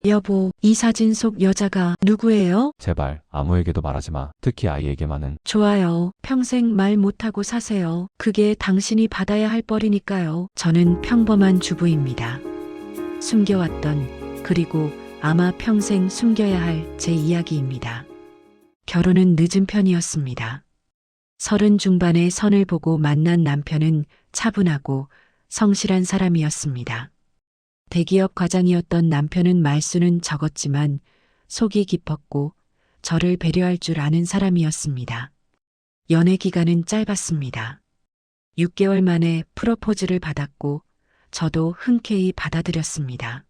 여보, 이 사진 속 여자가 누구예요? 제발 아무에게도 말하지 마. 특히 아이에게만은. 좋아요. 평생 말 못하고 사세요. 그게 당신이 받아야 할 벌이니까요. 저는 평범한 주부입니다. 숨겨왔던, 그리고 아마 평생 숨겨야 할 제 이야기입니다. 결혼은 늦은 편이었습니다. 30 중반의 선을 보고 만난 남편은 차분하고 성실한 사람이었습니다. 대기업 과장이었던 남편은 말수는 적었지만 속이 깊었고 저를 배려할 줄 아는 사람이었습니다. 연애 기간은 짧았습니다. 6개월 만에 프로포즈를 받았고 저도 흔쾌히 받아들였습니다.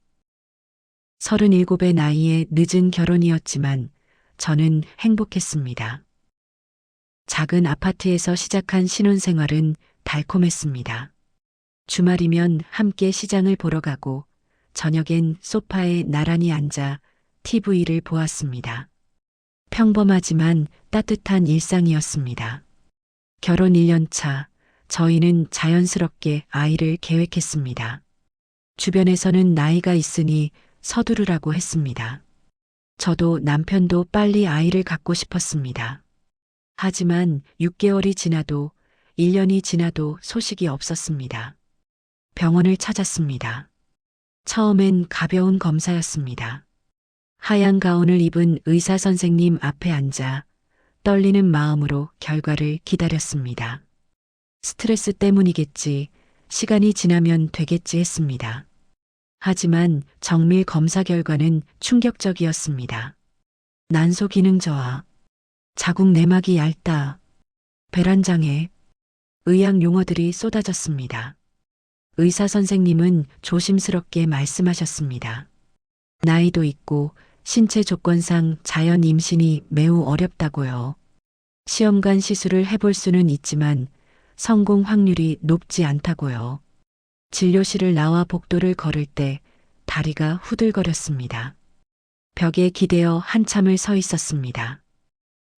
37의 나이에 늦은 결혼이었지만 저는 행복했습니다. 작은 아파트에서 시작한 신혼생활은 달콤했습니다. 주말이면 함께 시장을 보러 가고 저녁엔 소파에 나란히 앉아 TV를 보았습니다. 평범하지만 따뜻한 일상이었습니다. 결혼 1년 차, 저희는 자연스럽게 아이를 계획했습니다. 주변에서는 나이가 있으니 서두르라고 했습니다. 저도 남편도 빨리 아이를 갖고 싶었습니다. 하지만 6개월이 지나도 1년이 지나도 소식이 없었습니다. 병원을 찾았습니다. 처음엔 가벼운 검사였습니다. 하얀 가운을 입은 의사 선생님 앞에 앉아 떨리는 마음으로 결과를 기다렸습니다. 스트레스 때문이겠지, 시간이 지나면 되겠지 했습니다. 하지만 정밀 검사 결과는 충격적이었습니다. 난소 기능 저하, 자궁 내막이 얇다, 배란장애, 의학 용어들이 쏟아졌습니다. 의사 선생님은 조심스럽게 말씀하셨습니다. 나이도 있고 신체 조건상 자연 임신이 매우 어렵다고요. 시험관 시술을 해볼 수는 있지만 성공 확률이 높지 않다고요. 진료실을 나와 복도를 걸을 때 다리가 후들거렸습니다. 벽에 기대어 한참을 서 있었습니다.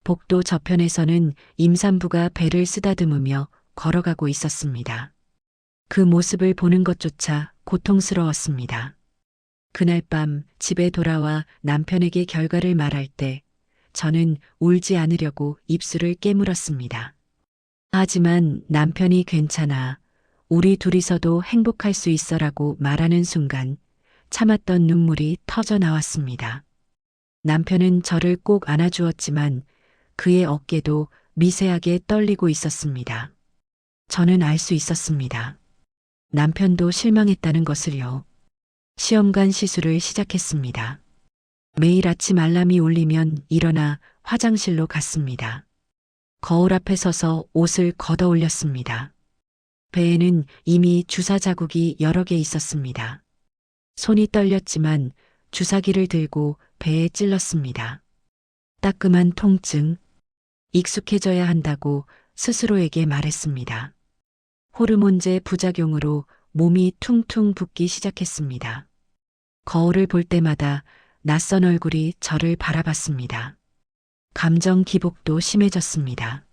복도 저편에서는 임산부가 배를 쓰다듬으며 걸어가고 있었습니다. 그 모습을 보는 것조차 고통스러웠습니다. 그날 밤 집에 돌아와 남편에게 결과를 말할 때 저는 울지 않으려고 입술을 깨물었습니다. 하지만 남편이 괜찮아, 우리 둘이서도 행복할 수 있어라고 말하는 순간 참았던 눈물이 터져 나왔습니다. 남편은 저를 꼭 안아주었지만 그의 어깨도 미세하게 떨리고 있었습니다. 저는 알 수 있었습니다. 남편도 실망했다는 것을요. 시험관 시술을 시작했습니다. 매일 아침 알람이 울리면 일어나 화장실로 갔습니다. 거울 앞에 서서 옷을 걷어 올렸습니다. 배에는 이미 주사 자국이 여러 개 있었습니다. 손이 떨렸지만 주사기를 들고 배에 찔렀습니다. 따끔한 통증, 익숙해져야 한다고 스스로에게 말했습니다. 호르몬제 부작용으로 몸이 퉁퉁 붓기 시작했습니다. 거울을 볼 때마다 낯선 얼굴이 저를 바라봤습니다. 감정 기복도 심해졌습니다.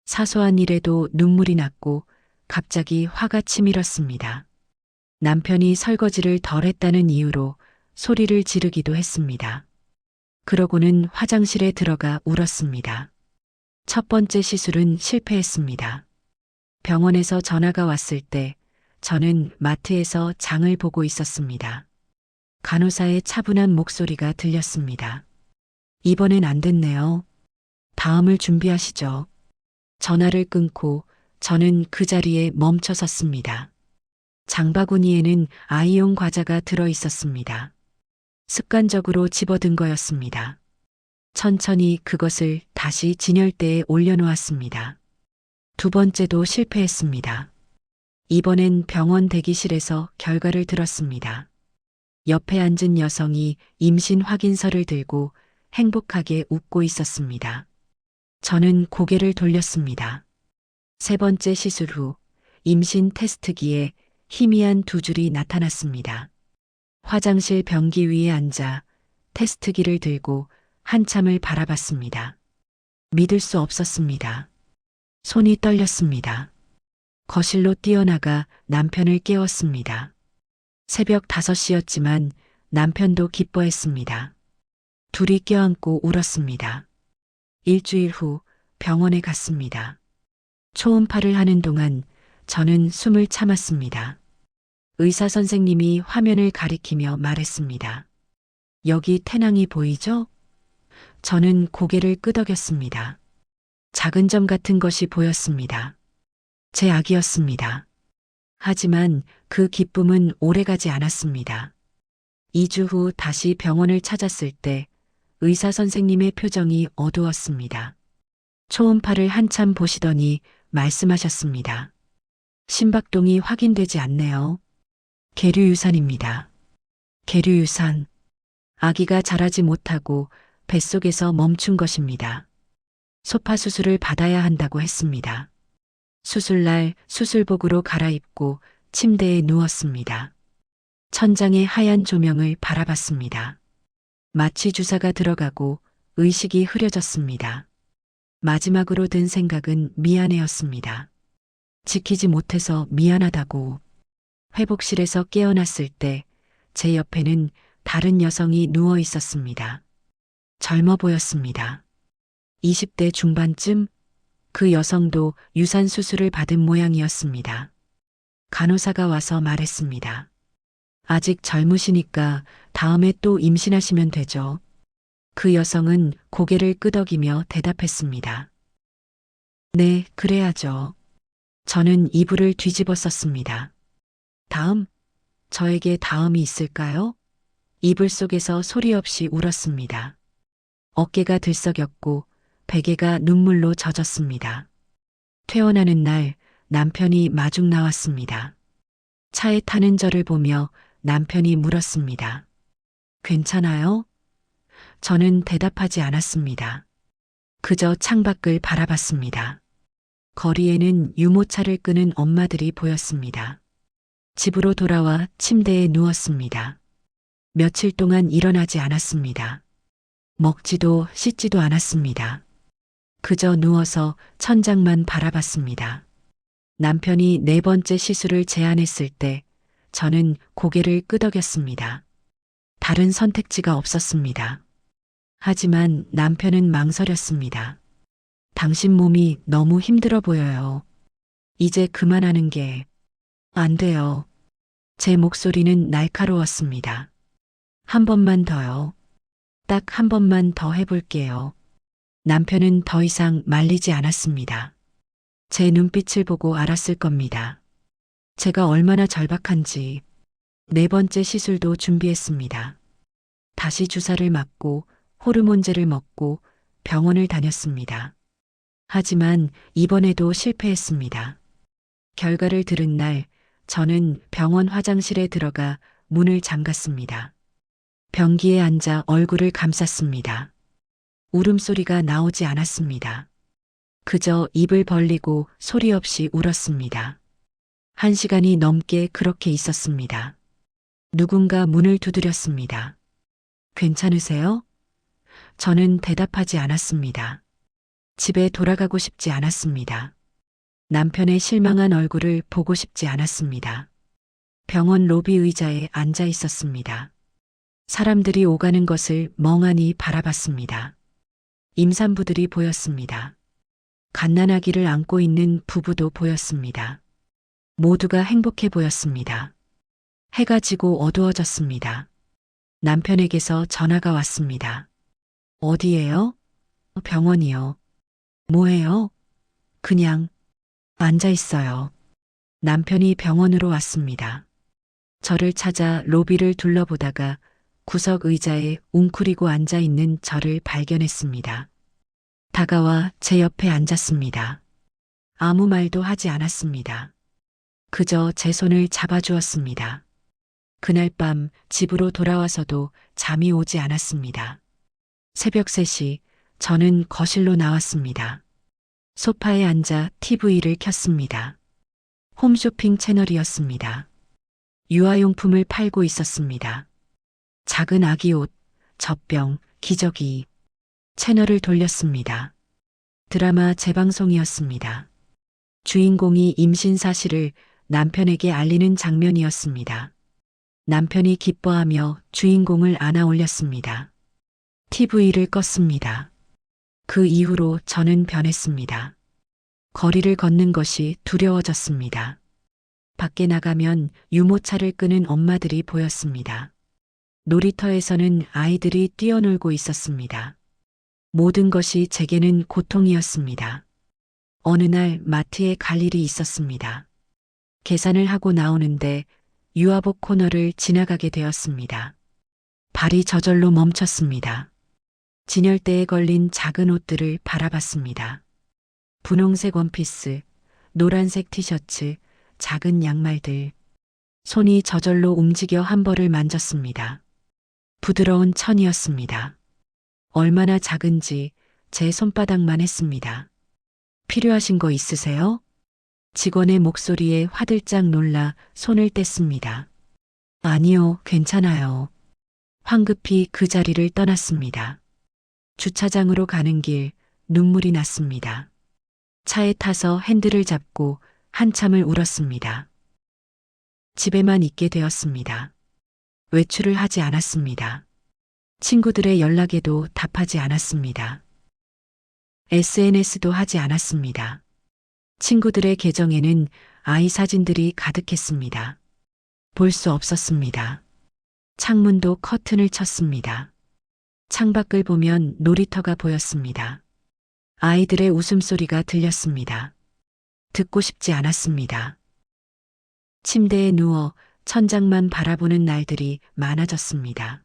사소한 일에도 눈물이 났고 갑자기 화가 치밀었습니다. 남편이 설거지를 덜 했다는 이유로 소리를 지르기도 했습니다. 그러고는 화장실에 들어가 울었습니다. 첫 번째 시술은 실패했습니다. 병원에서 전화가 왔을 때 저는 마트에서 장을 보고 있었습니다. 간호사의 차분한 목소리가 들렸습니다. 이번엔 안 됐네요. 다음을 준비하시죠. 전화를 끊고 저는 그 자리에 멈춰 섰습니다. 장바구니에는 아이용 과자가 들어 있었습니다. 습관적으로 집어든 거였습니다. 천천히 그것을 다시 진열대에 올려놓았습니다. 두 번째도 실패했습니다. 이번엔 병원 대기실에서 결과를 들었습니다. 옆에 앉은 여성이 임신 확인서를 들고 행복하게 웃고 있었습니다. 저는 고개를 돌렸습니다. 세 번째 시술 후 임신 테스트기에 희미한 두 줄이 나타났습니다. 화장실 변기 위에 앉아 테스트기를 들고 한참을 바라봤습니다. 믿을 수 없었습니다. 손이 떨렸습니다. 거실로 뛰어나가 남편을 깨웠습니다. 새벽 5시였지만 남편도 기뻐했습니다. 둘이 껴안고 울었습니다. 일주일 후 병원에 갔습니다. 초음파를 하는 동안 저는 숨을 참았습니다. 의사 선생님이 화면을 가리키며 말했습니다. 여기 태낭이 보이죠? 저는 고개를 끄덕였습니다. 작은 점 같은 것이 보였습니다. 제 악이었습니다. 하지만 그 기쁨은 오래가지 않았습니다. 2주 후 다시 병원을 찾았을 때 의사 선생님의 표정이 어두웠습니다. 초음파를 한참 보시더니 말씀하셨습니다. 심박동이 확인되지 않네요. 계류유산입니다. 계류유산. 아기가 자라지 못하고 뱃속에서 멈춘 것입니다. 소파 수술을 받아야 한다고 했습니다. 수술날 수술복으로 갈아입고 침대에 누웠습니다. 천장의 하얀 조명을 바라봤습니다. 마취 주사가 들어가고 의식이 흐려졌습니다. 마지막으로 든 생각은 미안해였습니다. 지키지 못해서 미안하다고. 회복실에서 깨어났을 때 제 옆에는 다른 여성이 누워 있었습니다. 젊어 보였습니다. 20대 중반쯤. 그 여성도 유산 수술을 받은 모양이었습니다. 간호사가 와서 말했습니다. 아직 젊으시니까 다음에 또 임신하시면 되죠. 그 여성은 고개를 끄덕이며 대답했습니다. 네, 그래야죠. 저는 이불을 뒤집어 썼습니다. 다음? 저에게 다음이 있을까요? 이불 속에서 소리 없이 울었습니다. 어깨가 들썩였고 베개가 눈물로 젖었습니다. 퇴원하는 날 남편이 마중 나왔습니다. 차에 타는 저를 보며 남편이 물었습니다. 괜찮아요? 저는 대답하지 않았습니다. 그저 창밖을 바라봤습니다. 거리에는 유모차를 끄는 엄마들이 보였습니다. 집으로 돌아와 침대에 누웠습니다. 며칠 동안 일어나지 않았습니다. 먹지도 씻지도 않았습니다. 그저 누워서 천장만 바라봤습니다. 남편이 4번째 시술을 제안했을 때 저는 고개를 끄덕였습니다. 다른 선택지가 없었습니다. 하지만 남편은 망설였습니다. 당신 몸이 너무 힘들어 보여요. 이제 그만하는 게 안 돼요. 제 목소리는 날카로웠습니다. 한 번만 더요. 딱 한 번만 더 해볼게요. 남편은 더 이상 말리지 않았습니다. 제 눈빛을 보고 알았을 겁니다. 제가 얼마나 절박한지. 4번째 시술도 준비했습니다. 다시 주사를 맞고 호르몬제를 먹고 병원을 다녔습니다. 하지만 이번에도 실패했습니다. 결과를 들은 날 저는 병원 화장실에 들어가 문을 잠갔습니다. 변기에 앉아 얼굴을 감쌌습니다. 울음소리가 나오지 않았습니다. 그저 입을 벌리고 소리 없이 울었습니다. 1시간이 넘게 그렇게 있었습니다. 누군가 문을 두드렸습니다. 괜찮으세요? 저는 대답하지 않았습니다. 집에 돌아가고 싶지 않았습니다. 남편의 실망한 얼굴을 보고 싶지 않았습니다. 병원 로비 의자에 앉아 있었습니다. 사람들이 오가는 것을 멍하니 바라봤습니다. 임산부들이 보였습니다. 갓난아기를 안고 있는 부부도 보였습니다. 모두가 행복해 보였습니다. 해가 지고 어두워졌습니다. 남편에게서 전화가 왔습니다. 어디예요? 병원이요. 뭐해요? 그냥 앉아 있어요. 남편이 병원으로 왔습니다. 저를 찾아 로비를 둘러보다가 구석 의자에 웅크리고 앉아 있는 저를 발견했습니다. 다가와 제 옆에 앉았습니다. 아무 말도 하지 않았습니다. 그저 제 손을 잡아주었습니다. 그날 밤 집으로 돌아와서도 잠이 오지 않았습니다. 새벽 3시 저는 거실로 나왔습니다. 소파에 앉아 TV를 켰습니다. 홈쇼핑 채널이었습니다. 유아용품을 팔고 있었습니다. 작은 아기 옷, 젖병, 기저귀. 채널을 돌렸습니다. 드라마 재방송이었습니다. 주인공이 임신 사실을 남편에게 알리는 장면이었습니다. 남편이 기뻐하며 주인공을 안아 올렸습니다. TV를 껐습니다. 그 이후로 저는 변했습니다. 거리를 걷는 것이 두려워졌습니다. 밖에 나가면 유모차를 끄는 엄마들이 보였습니다. 놀이터에서는 아이들이 뛰어놀고 있었습니다. 모든 것이 제게는 고통이었습니다. 어느 날 마트에 갈 일이 있었습니다. 계산을 하고 나오는데 유아복 코너를 지나가게 되었습니다. 발이 저절로 멈췄습니다. 진열대에 걸린 작은 옷들을 바라봤습니다. 분홍색 원피스, 노란색 티셔츠, 작은 양말들. 손이 저절로 움직여 한 벌을 만졌습니다. 부드러운 천이었습니다. 얼마나 작은지 제 손바닥만 했습니다. 필요하신 거 있으세요? 직원의 목소리에 화들짝 놀라 손을 뗐습니다. 아니요, 괜찮아요. 황급히 그 자리를 떠났습니다. 주차장으로 가는 길 눈물이 났습니다. 차에 타서 핸들을 잡고 한참을 울었습니다. 집에만 있게 되었습니다. 외출을 하지 않았습니다. 친구들의 연락에도 답하지 않았습니다. SNS도 하지 않았습니다. 친구들의 계정에는 아이 사진들이 가득했습니다. 볼 수 없었습니다. 창문도 커튼을 쳤습니다. 창밖을 보면 놀이터가 보였습니다. 아이들의 웃음소리가 들렸습니다. 듣고 싶지 않았습니다. 침대에 누워 천장만 바라보는 날들이 많아졌습니다.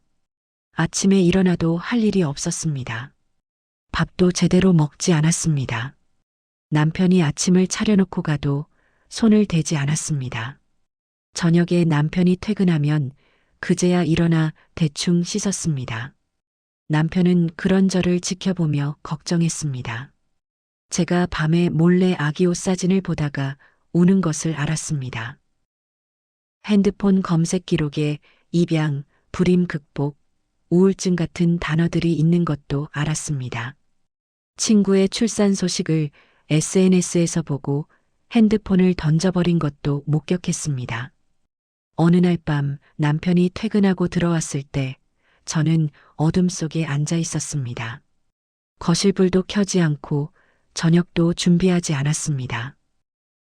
아침에 일어나도 할 일이 없었습니다. 밥도 제대로 먹지 않았습니다. 남편이 아침을 차려놓고 가도 손을 대지 않았습니다. 저녁에 남편이 퇴근하면 그제야 일어나 대충 씻었습니다. 남편은 그런 저를 지켜보며 걱정했습니다. 제가 밤에 몰래 아기 옷 사진을 보다가 우는 것을 알았습니다. 핸드폰 검색 기록에 입양, 불임 극복, 우울증 같은 단어들이 있는 것도 알았습니다. 친구의 출산 소식을 SNS에서 보고 핸드폰을 던져버린 것도 목격했습니다. 어느 날 밤 남편이 퇴근하고 들어왔을 때 저는 어둠 속에 앉아 있었습니다. 거실 불도 켜지 않고 저녁도 준비하지 않았습니다.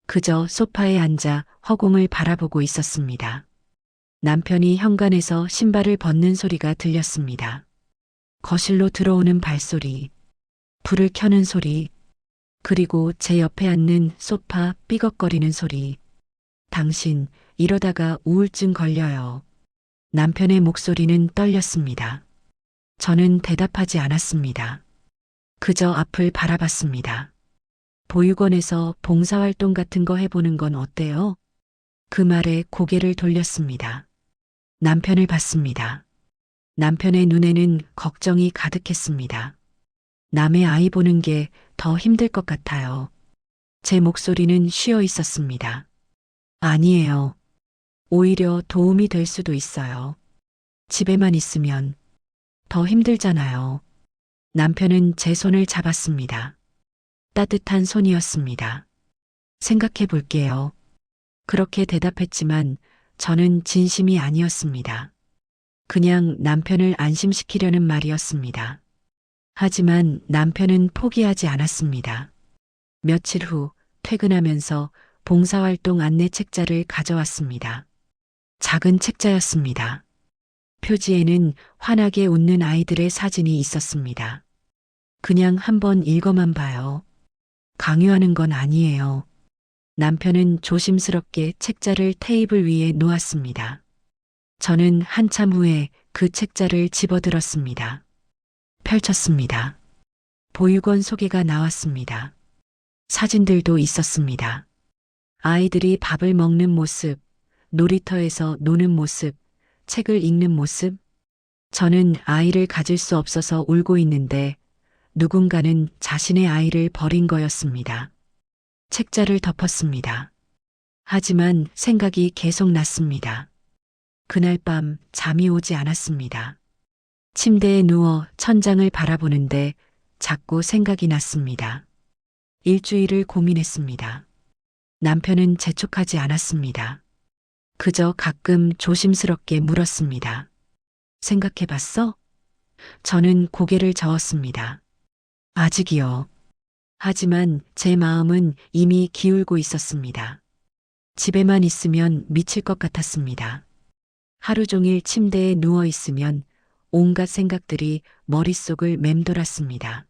그저 소파에 앉아 허공을 바라보고 있었습니다. 남편이 현관에서 신발을 벗는 소리가 들렸습니다. 거실로 들어오는 발소리, 불을 켜는 소리, 그리고 제 옆에 앉는 소파 삐걱거리는 소리. 당신, 이러다가 우울증 걸려요. 남편의 목소리는 떨렸습니다. 저는 대답하지 않았습니다. 그저 앞을 바라봤습니다. 보육원에서 봉사활동 같은 거 해보는 건 어때요? 그 말에 고개를 돌렸습니다. 남편을 봤습니다. 남편의 눈에는 걱정이 가득했습니다. 남의 아이 보는 게 더 힘들 것 같아요. 제 목소리는 쉬어 있었습니다. 아니에요. 오히려 도움이 될 수도 있어요. 집에만 있으면 더 힘들잖아요. 남편은 제 손을 잡았습니다. 따뜻한 손이었습니다. 생각해 볼게요. 그렇게 대답했지만 저는 진심이 아니었습니다. 그냥 남편을 안심시키려는 말이었습니다. 하지만 남편은 포기하지 않았습니다. 며칠 후 퇴근하면서 봉사활동 안내 책자를 가져왔습니다. 작은 책자였습니다. 표지에는 환하게 웃는 아이들의 사진이 있었습니다. 그냥 한번 읽어만 봐요. 강요하는 건 아니에요. 남편은 조심스럽게 책자를 테이블 위에 놓았습니다. 저는 한참 후에 그 책자를 집어들었습니다. 펼쳤습니다. 보육원 소개가 나왔습니다. 사진들도 있었습니다. 아이들이 밥을 먹는 모습, 놀이터에서 노는 모습, 책을 읽는 모습. 저는 아이를 가질 수 없어서 울고 있는데 누군가는 자신의 아이를 버린 거였습니다. 책자를 덮었습니다. 하지만 생각이 계속 났습니다. 그날 밤 잠이 오지 않았습니다. 침대에 누워 천장을 바라보는데 자꾸 생각이 났습니다. 일주일을 고민했습니다. 남편은 재촉하지 않았습니다. 그저 가끔 조심스럽게 물었습니다. 생각해 봤어? 저는 고개를 저었습니다. 아직이요. 하지만 제 마음은 이미 기울고 있었습니다. 집에만 있으면 미칠 것 같았습니다. 하루 종일 침대에 누워 있으면 온갖 생각들이 머릿속을 맴돌았습니다.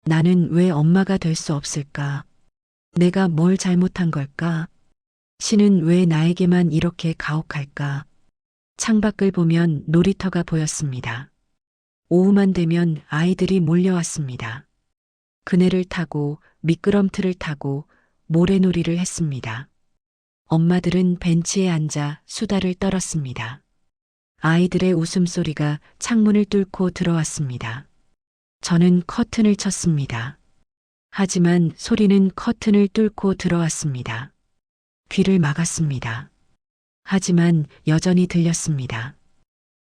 나는 왜 엄마가 될 수 없을까? 내가 뭘 잘못한 걸까? 신은 왜 나에게만 이렇게 가혹할까? 창밖을 보면 놀이터가 보였습니다. 오후만 되면 아이들이 몰려왔습니다. 그네를 타고 미끄럼틀을 타고 모래놀이를 했습니다. 엄마들은 벤치에 앉아 수다를 떨었습니다. 아이들의 웃음소리가 창문을 뚫고 들어왔습니다. 저는 커튼을 쳤습니다. 하지만 소리는 커튼을 뚫고 들어왔습니다. 귀를 막았습니다. 하지만 여전히 들렸습니다.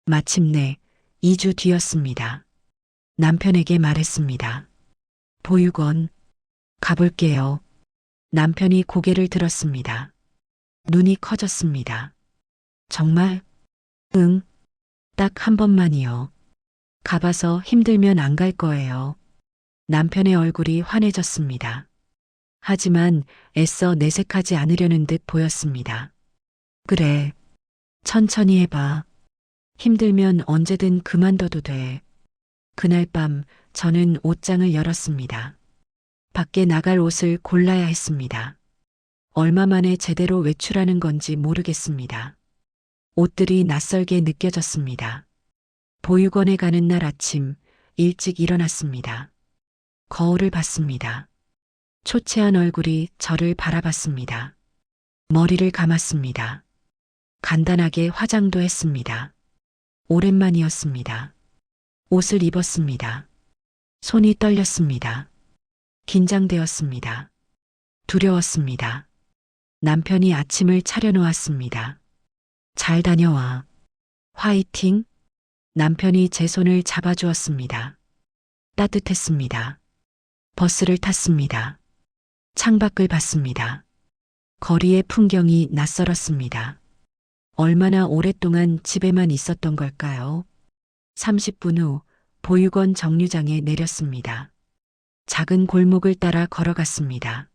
마침내 2주 뒤였습니다. 남편에게 말했습니다. 보육원, 가볼게요. 남편이 고개를 들었습니다. 눈이 커졌습니다. 정말? 응, 딱 한 번만이요. 가봐서 힘들면 안 갈 거예요. 남편의 얼굴이 환해졌습니다. 하지만 애써 내색하지 않으려는 듯 보였습니다. 그래, 천천히 해봐. 힘들면 언제든 그만둬도 돼. 그날 밤 저는 옷장을 열었습니다. 밖에 나갈 옷을 골라야 했습니다. 얼마 만에 제대로 외출하는 건지 모르겠습니다. 옷들이 낯설게 느껴졌습니다. 보육원에 가는 날 아침 일찍 일어났습니다. 거울을 봤습니다. 초췌한 얼굴이 저를 바라봤습니다. 머리를 감았습니다. 간단하게 화장도 했습니다. 오랜만이었습니다. 옷을 입었습니다. 손이 떨렸습니다. 긴장되었습니다. 두려웠습니다. 남편이 아침을 차려놓았습니다. 잘 다녀와. 화이팅. 남편이 제 손을 잡아주었습니다. 따뜻했습니다. 버스를 탔습니다. 창밖을 봤습니다. 거리의 풍경이 낯설었습니다. 얼마나 오랫동안 집에만 있었던 걸까요? 30분 후 보육원 정류장에 내렸습니다. 작은 골목을 따라 걸어갔습니다.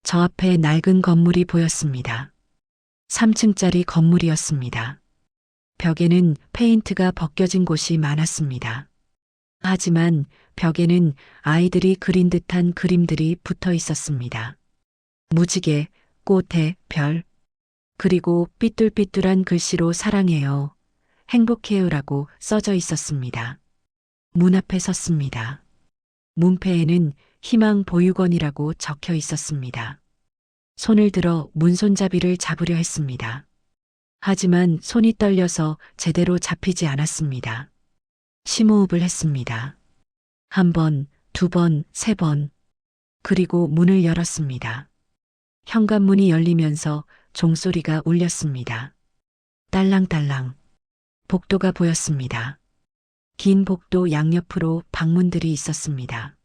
저 앞에 낡은 건물이 보였습니다. 3층짜리 건물이었습니다. 벽에는 페인트가 벗겨진 곳이 많았습니다. 하지만 벽에는 아이들이 그린 듯한 그림들이 붙어 있었습니다. 무지개, 꽃에 별, 그리고 삐뚤삐뚤한 글씨로 사랑해요, 행복해요라고 써져 있었습니다. 문 앞에 섰습니다. 문패에는 희망 보육원이라고 적혀 있었습니다. 손을 들어 문손잡이를 잡으려 했습니다. 하지만 손이 떨려서 제대로 잡히지 않았습니다. 심호흡을 했습니다. 한 번, 두 번, 세 번. 그리고 문을 열었습니다. 현관문이 열리면서 종소리가 울렸습니다. 딸랑딸랑. 복도가 보였습니다. 긴 복도 양옆으로 방문들이 있었습니다.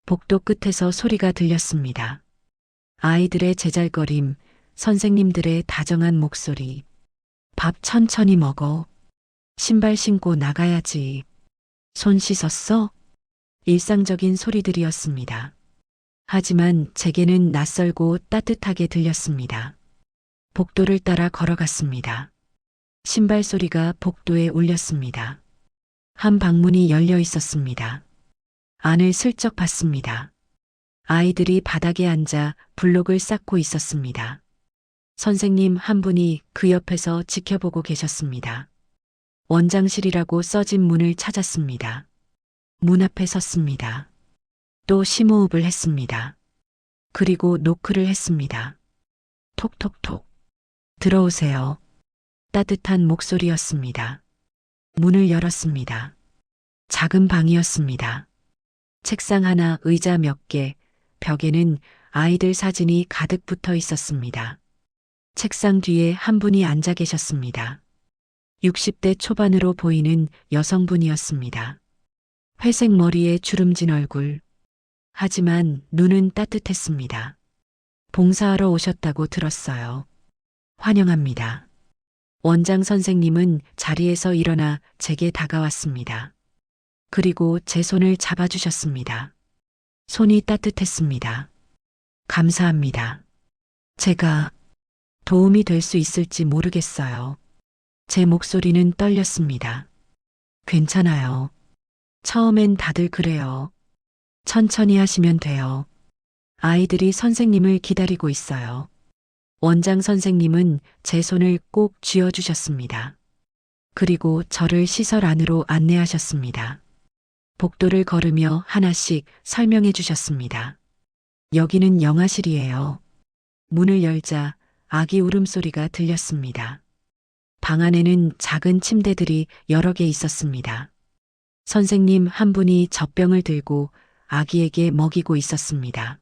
복도 끝에서 소리가 들렸습니다. 아이들의 제잘거림, 선생님들의 다정한 목소리. 밥 천천히 먹어. 신발 신고 나가야지. 손 씻었어? 일상적인 소리들이었습니다. 하지만 제게는 낯설고 따뜻하게 들렸습니다. 복도를 따라 걸어갔습니다. 신발 소리가 복도에 울렸습니다. 한 방문이 열려 있었습니다. 안을 슬쩍 봤습니다. 아이들이 바닥에 앉아 블록을 쌓고 있었습니다. 선생님 한 분이 그 옆에서 지켜보고 계셨습니다. 원장실이라고 써진 문을 찾았습니다. 문 앞에 섰습니다. 또 심호흡을 했습니다. 그리고 노크를 했습니다. 톡톡톡. 들어오세요. 따뜻한 목소리였습니다. 문을 열었습니다. 작은 방이었습니다. 책상 하나, 의자 몇 개, 벽에는 아이들 사진이 가득 붙어 있었습니다. 책상 뒤에 한 분이 앉아 계셨습니다. 60대 초반으로 보이는 여성분이었습니다. 회색 머리에 주름진 얼굴. 하지만 눈은 따뜻했습니다. 봉사하러 오셨다고 들었어요. 환영합니다. 원장 선생님은 자리에서 일어나 제게 다가왔습니다. 그리고 제 손을 잡아주셨습니다. 손이 따뜻했습니다. 감사합니다. 제가 도움이 될 수 있을지 모르겠어요. 제 목소리는 떨렸습니다. 괜찮아요. 처음엔 다들 그래요. 천천히 하시면 돼요. 아이들이 선생님을 기다리고 있어요. 원장 선생님은 제 손을 꼭 쥐어주셨습니다. 그리고 저를 시설 안으로 안내하셨습니다. 복도를 걸으며 하나씩 설명해 주셨습니다. 여기는 영아실이에요. 문을 열자 아기 울음소리가 들렸습니다. 방 안에는 작은 침대들이 여러 개 있었습니다. 선생님 한 분이 젖병을 들고 아기에게 먹이고 있었습니다.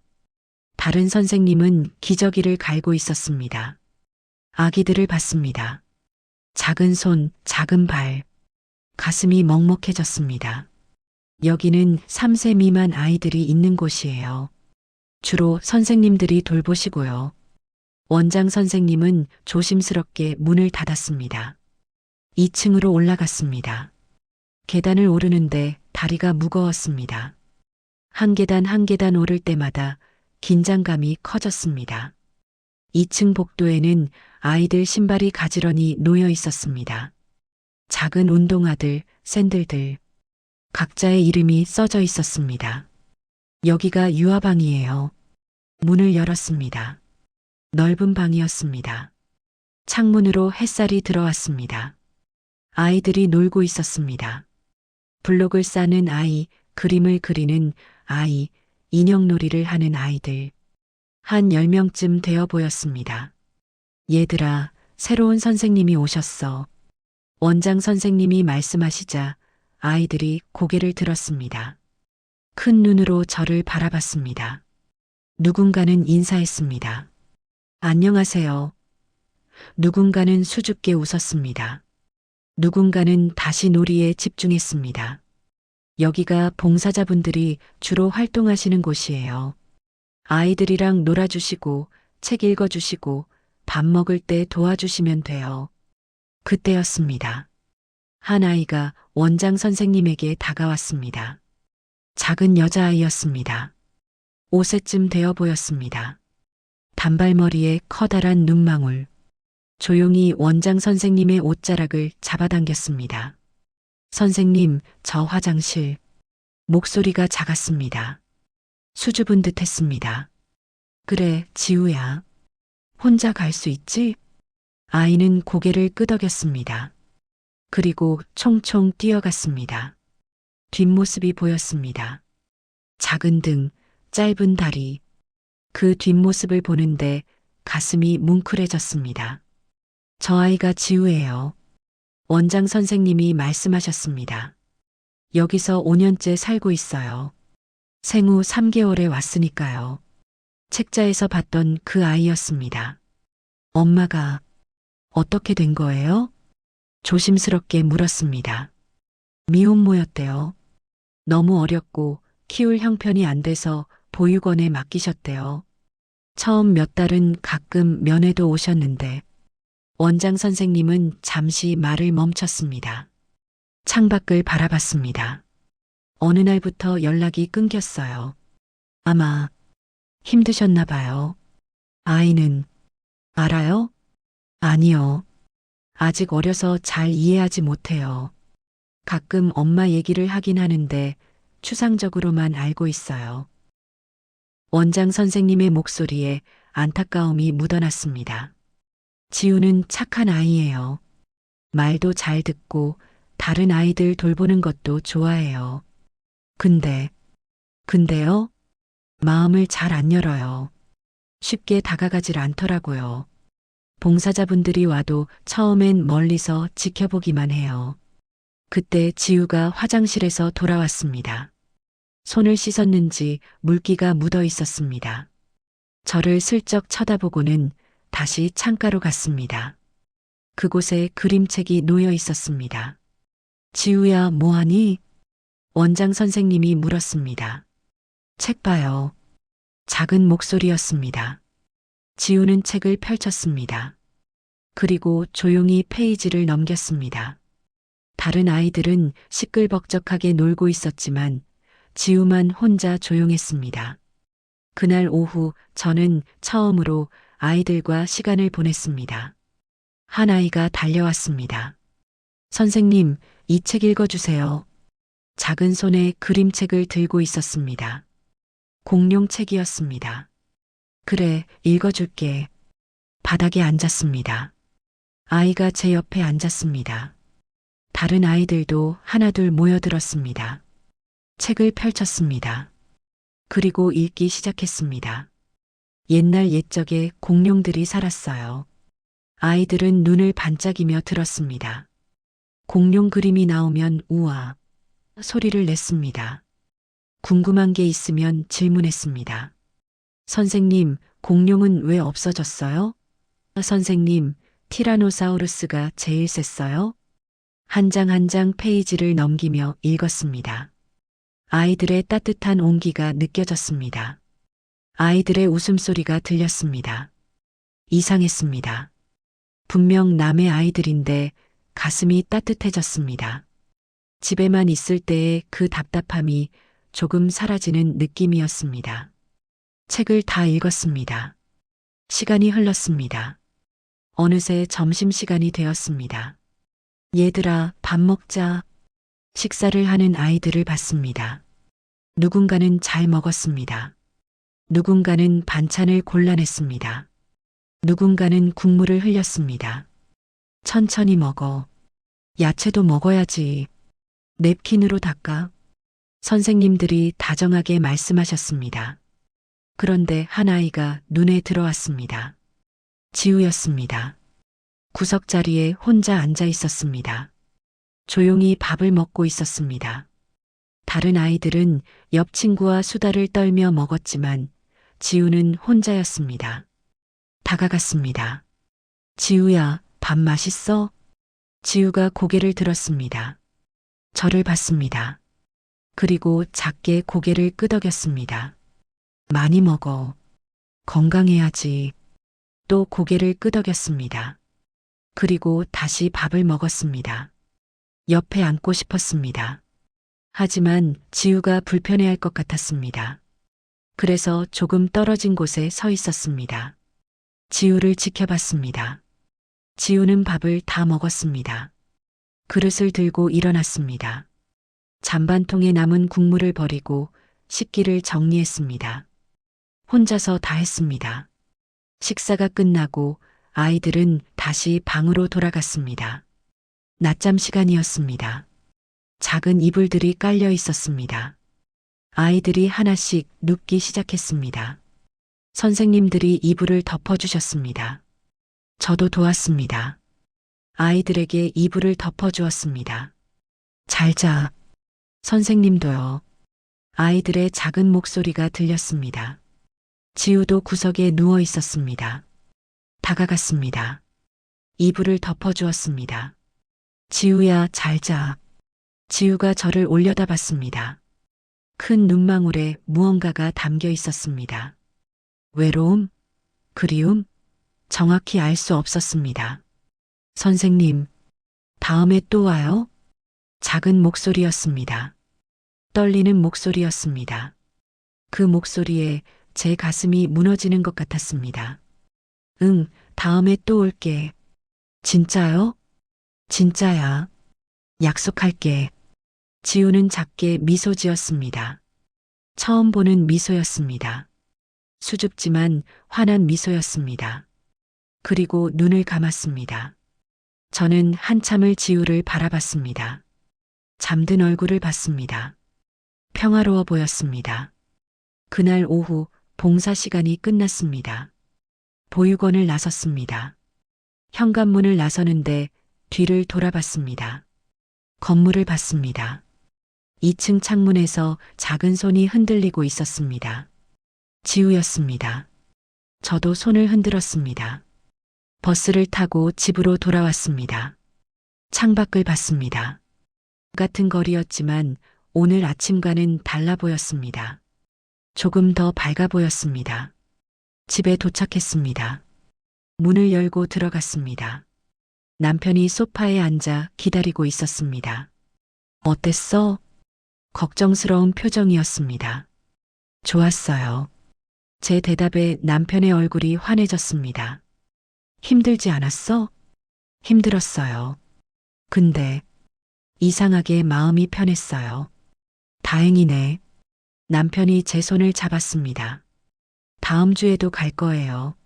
다른 선생님은 기저귀를 갈고 있었습니다. 아기들을 봤습니다. 작은 손, 작은 발, 가슴이 먹먹해졌습니다. 여기는 3세 미만 아이들이 있는 곳이에요. 주로 선생님들이 돌보시고요. 원장 선생님은 조심스럽게 문을 닫았습니다. 2층으로 올라갔습니다. 계단을 오르는데 다리가 무거웠습니다. 한 계단 한 계단 오를 때마다 긴장감이 커졌습니다. 2층 복도에는 아이들 신발이 가지런히 놓여 있었습니다. 작은 운동화들, 샌들들, 각자의 이름이 써져 있었습니다. 여기가 유아방이에요. 문을 열었습니다. 넓은 방이었습니다. 창문으로 햇살이 들어왔습니다. 아이들이 놀고 있었습니다. 블록을 싸는 아이, 그림을 그리는 아이, 인형놀이를 하는 아이들. 한 10명쯤 되어 보였습니다. 얘들아, 새로운 선생님이 오셨어. 원장 선생님이 말씀하시자 아이들이 고개를 들었습니다. 큰 눈으로 저를 바라봤습니다. 누군가는 인사했습니다. 안녕하세요. 누군가는 수줍게 웃었습니다. 누군가는 다시 놀이에 집중했습니다. 여기가 봉사자분들이 주로 활동하시는 곳이에요. 아이들이랑 놀아주시고 책 읽어주시고 밥 먹을 때 도와주시면 돼요. 그때였습니다. 한 아이가 원장 선생님에게 다가왔습니다. 작은 여자아이였습니다. 5세쯤 되어 보였습니다. 단발머리에 커다란 눈망울. 조용히 원장 선생님의 옷자락을 잡아당겼습니다. 선생님, 저 화장실. 목소리가 작았습니다. 수줍은 듯 했습니다. 그래, 지우야. 혼자 갈 수 있지? 아이는 고개를 끄덕였습니다. 그리고 총총 뛰어갔습니다. 뒷모습이 보였습니다. 작은 등, 짧은 다리. 그 뒷모습을 보는데 가슴이 뭉클해졌습니다. 저 아이가 지우예요. 원장 선생님이 말씀하셨습니다. 여기서 5년째 살고 있어요. 생후 3개월에 왔으니까요. 책자에서 봤던 그 아이였습니다. 엄마가 어떻게 된 거예요? 조심스럽게 물었습니다. 미혼모였대요. 너무 어렸고 키울 형편이 안 돼서 보육원에 맡기셨대요. 처음 몇 달은 가끔 면회도 오셨는데 원장 선생님은 잠시 말을 멈췄습니다. 창밖을 바라봤습니다. 어느 날부터 연락이 끊겼어요. 아마 힘드셨나 봐요. 아이는 알아요? 아니요. 아직 어려서 잘 이해하지 못해요. 가끔 엄마 얘기를 하긴 하는데 추상적으로만 알고 있어요. 원장 선생님의 목소리에 안타까움이 묻어났습니다. 지우는 착한 아이예요. 말도 잘 듣고 다른 아이들 돌보는 것도 좋아해요. 근데요? 마음을 잘 안 열어요. 쉽게 다가가질 않더라고요. 봉사자분들이 와도 처음엔 멀리서 지켜보기만 해요. 그때 지우가 화장실에서 돌아왔습니다. 손을 씻었는지 물기가 묻어 있었습니다. 저를 슬쩍 쳐다보고는 다시 창가로 갔습니다. 그곳에 그림책이 놓여 있었습니다. 지우야, 뭐하니? 원장 선생님이 물었습니다. 책 봐요. 작은 목소리였습니다. 지우는 책을 펼쳤습니다. 그리고 조용히 페이지를 넘겼습니다. 다른 아이들은 시끌벅적하게 놀고 있었지만 지우만 혼자 조용했습니다. 그날 오후 저는 처음으로 아이들과 시간을 보냈습니다. 한 아이가 달려왔습니다. 선생님, 이 책 읽어주세요. 작은 손에 그림책을 들고 있었습니다. 공룡책이었습니다. 그래, 읽어줄게. 바닥에 앉았습니다. 아이가 제 옆에 앉았습니다. 다른 아이들도 하나둘 모여들었습니다. 책을 펼쳤습니다. 그리고 읽기 시작했습니다. 옛날 옛적에 공룡들이 살았어요. 아이들은 눈을 반짝이며 들었습니다. 공룡 그림이 나오면 우와 소리를 냈습니다. 궁금한 게 있으면 질문했습니다. 선생님, 공룡은 왜 없어졌어요? 선생님, 티라노사우루스가 제일 셌어요? 한 장 한 장 페이지를 넘기며 읽었습니다. 아이들의 따뜻한 온기가 느껴졌습니다. 아이들의 웃음소리가 들렸습니다. 이상했습니다. 분명 남의 아이들인데 가슴이 따뜻해졌습니다. 집에만 있을 때의 그 답답함이 조금 사라지는 느낌이었습니다. 책을 다 읽었습니다. 시간이 흘렀습니다. 어느새 점심시간이 되었습니다. 얘들아, 밥 먹자. 식사를 하는 아이들을 봤습니다. 누군가는 잘 먹었습니다. 누군가는 반찬을 골라냈습니다. 누군가는 국물을 흘렸습니다. 천천히 먹어. 야채도 먹어야지. 냅킨으로 닦아. 선생님들이 다정하게 말씀하셨습니다. 그런데 한 아이가 눈에 들어왔습니다. 지우였습니다. 구석자리에 혼자 앉아 있었습니다. 조용히 밥을 먹고 있었습니다. 다른 아이들은 옆 친구와 수다를 떨며 먹었지만 지우는 혼자였습니다. 다가갔습니다. 지우야, 밥 맛있어? 지우가 고개를 들었습니다. 저를 봤습니다. 그리고 작게 고개를 끄덕였습니다. 많이 먹어. 건강해야지. 또 고개를 끄덕였습니다. 그리고 다시 밥을 먹었습니다. 옆에 앉고 싶었습니다. 하지만 지우가 불편해할 것 같았습니다. 그래서 조금 떨어진 곳에 서 있었습니다. 지우를 지켜봤습니다. 지우는 밥을 다 먹었습니다. 그릇을 들고 일어났습니다. 잔반통에 남은 국물을 버리고 식기를 정리했습니다. 혼자서 다 했습니다. 식사가 끝나고 아이들은 다시 방으로 돌아갔습니다. 낮잠 시간이었습니다. 작은 이불들이 깔려 있었습니다. 아이들이 하나씩 눕기 시작했습니다. 선생님들이 이불을 덮어주셨습니다. 저도 도왔습니다. 아이들에게 이불을 덮어주었습니다. 잘 자. 선생님도요. 아이들의 작은 목소리가 들렸습니다. 지우도 구석에 누워 있었습니다. 다가갔습니다. 이불을 덮어주었습니다. 지우야, 잘 자. 지우가 저를 올려다봤습니다. 큰 눈망울에 무언가가 담겨 있었습니다. 외로움? 그리움? 정확히 알 수 없었습니다. 선생님, 다음에 또 와요? 작은 목소리였습니다. 떨리는 목소리였습니다. 그 목소리에 제 가슴이 무너지는 것 같았습니다. 응, 다음에 또 올게. 진짜요? 진짜야. 약속할게. 지우는 작게 미소 지었습니다. 처음 보는 미소였습니다. 수줍지만 환한 미소였습니다. 그리고 눈을 감았습니다. 저는 한참을 지우를 바라봤습니다. 잠든 얼굴을 봤습니다. 평화로워 보였습니다. 그날 오후 봉사 시간이 끝났습니다. 보육원을 나섰습니다. 현관문을 나서는데 뒤를 돌아봤습니다. 건물을 봤습니다. 2층 창문에서 작은 손이 흔들리고 있었습니다. 지우였습니다. 저도 손을 흔들었습니다. 버스를 타고 집으로 돌아왔습니다. 창밖을 봤습니다. 같은 거리였지만 오늘 아침과는 달라 보였습니다. 조금 더 밝아 보였습니다. 집에 도착했습니다. 문을 열고 들어갔습니다. 남편이 소파에 앉아 기다리고 있었습니다. 어땠어? 걱정스러운 표정이었습니다. 좋았어요. 제 대답에 남편의 얼굴이 환해졌습니다. 힘들지 않았어? 힘들었어요. 근데 이상하게 마음이 편했어요. 다행이네. 남편이 제 손을 잡았습니다. 다음 주에도 갈 거예요.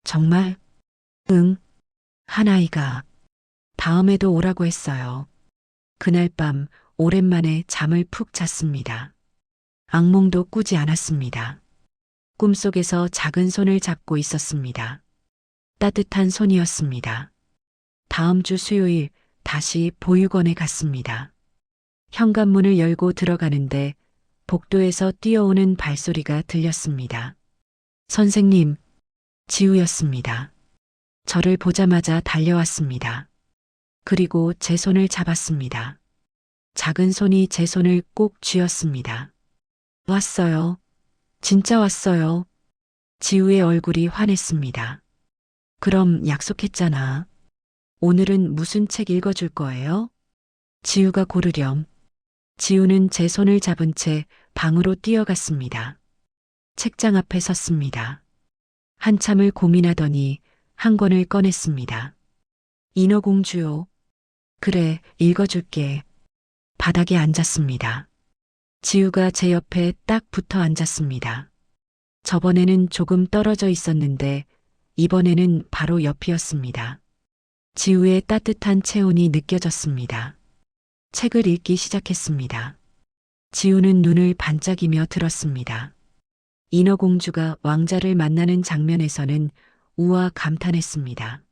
정말? 응. 한 아이가 다음에도 오라고 했어요. 그날 밤 오랜만에 잠을 푹 잤습니다. 악몽도 꾸지 않았습니다. 꿈속에서 작은 손을 잡고 있었습니다. 따뜻한 손이었습니다. 다음 주 수요일 다시 보육원에 갔습니다. 현관문을 열고 들어가는데 복도에서 뛰어오는 발소리가 들렸습니다. 선생님, 지우였습니다. 저를 보자마자 달려왔습니다. 그리고 제 손을 잡았습니다. 작은 손이 제 손을 꼭 쥐었습니다. 왔어요. 진짜 왔어요. 지우의 얼굴이 환했습니다. 그럼 약속했잖아. 오늘은 무슨 책 읽어줄 거예요? 지우가 고르렴. 지우는 제 손을 잡은 채 방으로 뛰어갔습니다. 책장 앞에 섰습니다. 한참을 고민하더니 한 권을 꺼냈습니다. 인어공주요. 그래, 읽어줄게. 바닥에 앉았습니다. 지우가 제 옆에 딱 붙어 앉았습니다. 저번에는 조금 떨어져 있었는데 이번에는 바로 옆이었습니다. 지우의 따뜻한 체온이 느껴졌습니다. 책을 읽기 시작했습니다. 지우는 눈을 반짝이며 들었습니다. 인어공주가 왕자를 만나는 장면에서는 우와 감탄했습니다.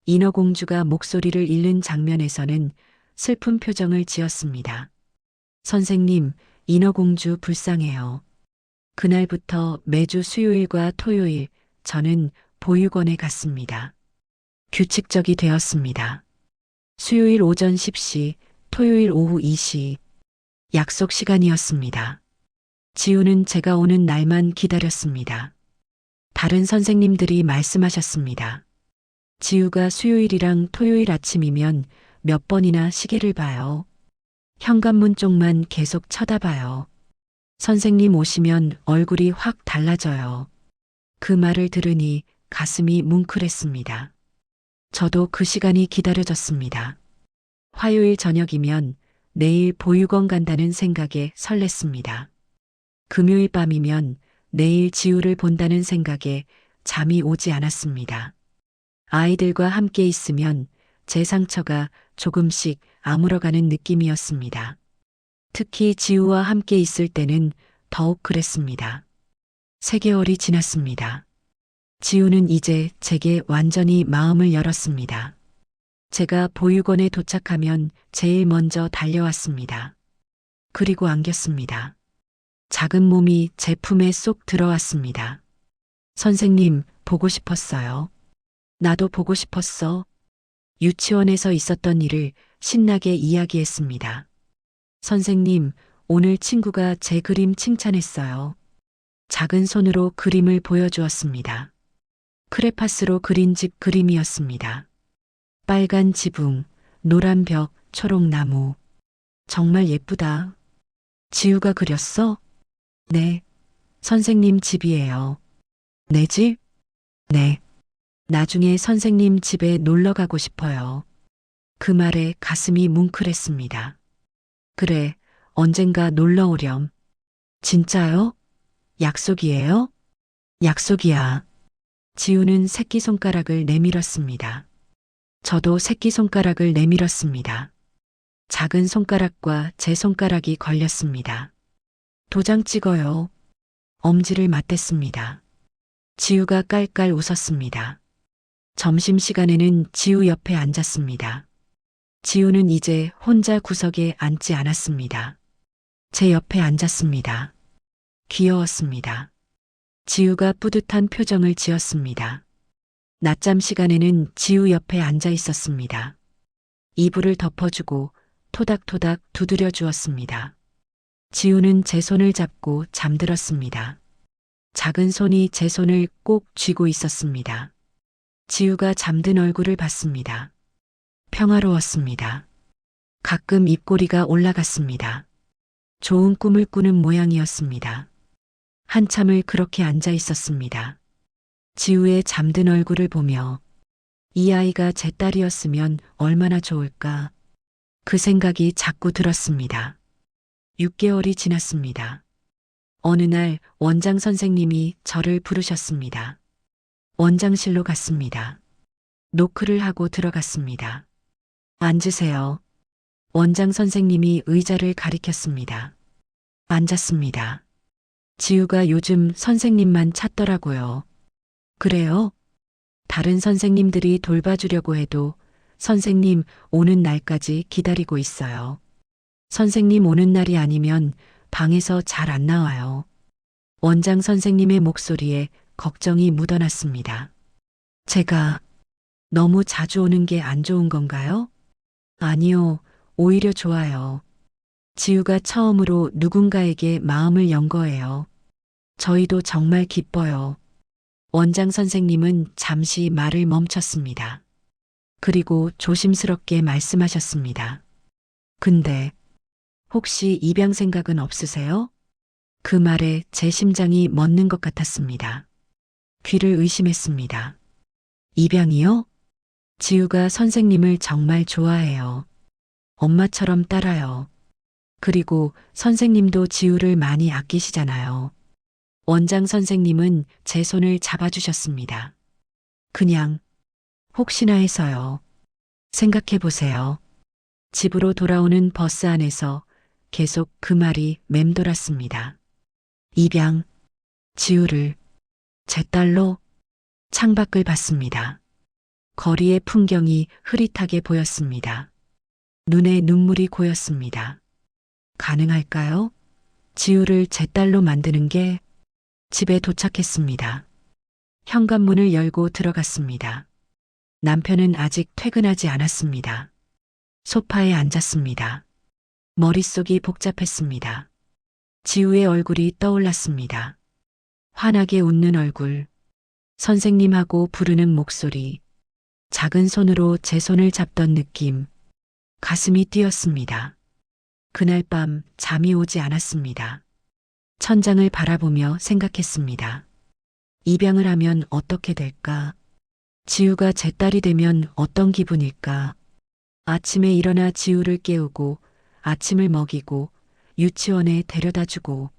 인어공주가 목소리를 잃는 장면에서는 슬픈 표정을 지었습니다. 선생님, 인어공주 불쌍해요. 그날부터 매주 수요일과 토요일 저는 보육원에 갔습니다. 규칙적이 되었습니다. 수요일 오전 10시, 토요일 오후 2시. 약속 시간이었습니다. 지우는 제가 오는 날만 기다렸습니다. 다른 선생님들이 말씀하셨습니다. 지우가 수요일이랑 토요일 아침이면 몇 번이나 시계를 봐요. 현관문 쪽만 계속 쳐다봐요. 선생님 오시면 얼굴이 확 달라져요. 그 말을 들으니 가슴이 뭉클했습니다. 저도 그 시간이 기다려졌습니다. 화요일 저녁이면 내일 보육원 간다는 생각에 설렜습니다. 금요일 밤이면 내일 지우를 본다는 생각에 잠이 오지 않았습니다. 아이들과 함께 있으면 제 상처가 조금씩 아물어가는 느낌이었습니다. 특히 지우와 함께 있을 때는 더욱 그랬습니다. 3개월이 지났습니다. 지우는 이제 제게 완전히 마음을 열었습니다. 제가 보육원에 도착하면 제일 먼저 달려왔습니다. 그리고 안겼습니다. 작은 몸이 제 품에 쏙 들어왔습니다. 선생님, 보고 싶었어요. 나도 보고 싶었어. 유치원에서 있었던 일을 신나게 이야기했습니다. 선생님, 오늘 친구가 제 그림 칭찬했어요. 작은 손으로 그림을 보여주었습니다. 크레파스로 그린 집 그림이었습니다. 빨간 지붕, 노란 벽, 초록 나무. 정말 예쁘다. 지우가 그렸어? 네. 선생님 집이에요. 내 집? 네. 나중에 선생님 집에 놀러 가고 싶어요. 그 말에 가슴이 뭉클했습니다. 그래, 언젠가 놀러 오렴. 진짜요? 약속이에요? 약속이야. 지우는 새끼손가락을 내밀었습니다. 저도 새끼손가락을 내밀었습니다. 작은 손가락과 제 손가락이 걸렸습니다. 도장 찍어요. 엄지를 맞댔습니다. 지우가 깔깔 웃었습니다. 점심시간에는 지우 옆에 앉았습니다. 지우는 이제 혼자 구석에 앉지 않았습니다. 제 옆에 앉았습니다. 귀여웠습니다. 지우가 뿌듯한 표정을 지었습니다. 낮잠 시간에는 지우 옆에 앉아 있었습니다. 이불을 덮어주고 토닥토닥 두드려 주었습니다. 지우는 제 손을 잡고 잠들었습니다. 작은 손이 제 손을 꼭 쥐고 있었습니다. 지우가 잠든 얼굴을 봤습니다. 평화로웠습니다. 가끔 입꼬리가 올라갔습니다. 좋은 꿈을 꾸는 모양이었습니다. 한참을 그렇게 앉아 있었습니다. 지우의 잠든 얼굴을 보며 이 아이가 제 딸이었으면 얼마나 좋을까. 그 생각이 자꾸 들었습니다. 6개월이 지났습니다. 어느 날 원장 선생님이 저를 부르셨습니다. 원장실로 갔습니다. 노크를 하고 들어갔습니다. 앉으세요. 원장 선생님이 의자를 가리켰습니다. 앉았습니다. 지우가 요즘 선생님만 찾더라고요. 그래요? 다른 선생님들이 돌봐주려고 해도 선생님 오는 날까지 기다리고 있어요. 선생님 오는 날이 아니면 방에서 잘 안 나와요. 원장 선생님의 목소리에 걱정이 묻어났습니다. 제가 너무 자주 오는 게 안 좋은 건가요? 아니요, 오히려 좋아요. 지우가 처음으로 누군가에게 마음을 연 거예요. 저희도 정말 기뻐요. 원장 선생님은 잠시 말을 멈췄습니다. 그리고 조심스럽게 말씀하셨습니다. 근데 혹시 입양 생각은 없으세요? 그 말에 제 심장이 멎는 것 같았습니다. 귀를 의심했습니다. 입양이요? 지우가 선생님을 정말 좋아해요. 엄마처럼 따라요. 그리고 선생님도 지우를 많이 아끼시잖아요. 원장 선생님은 제 손을 잡아주셨습니다. 그냥 혹시나 해서요. 생각해 보세요. 집으로 돌아오는 버스 안에서 계속 그 말이 맴돌았습니다. 입양, 지우를 제 딸로. 창밖을 봤습니다. 거리의 풍경이 흐릿하게 보였습니다. 눈에 눈물이 고였습니다. 가능할까요? 지우를 제 딸로 만드는 게. 집에 도착했습니다. 현관문을 열고 들어갔습니다. 남편은 아직 퇴근하지 않았습니다. 소파에 앉았습니다. 머릿속이 복잡했습니다. 지우의 얼굴이 떠올랐습니다. 환하게 웃는 얼굴, 선생님하고 부르는 목소리, 작은 손으로 제 손을 잡던 느낌, 가슴이 뛰었습니다. 그날 밤 잠이 오지 않았습니다. 천장을 바라보며 생각했습니다. 입양을 하면 어떻게 될까? 지우가 제 딸이 되면 어떤 기분일까? 아침에 일어나 지우를 깨우고 아침을 먹이고 유치원에 데려다주고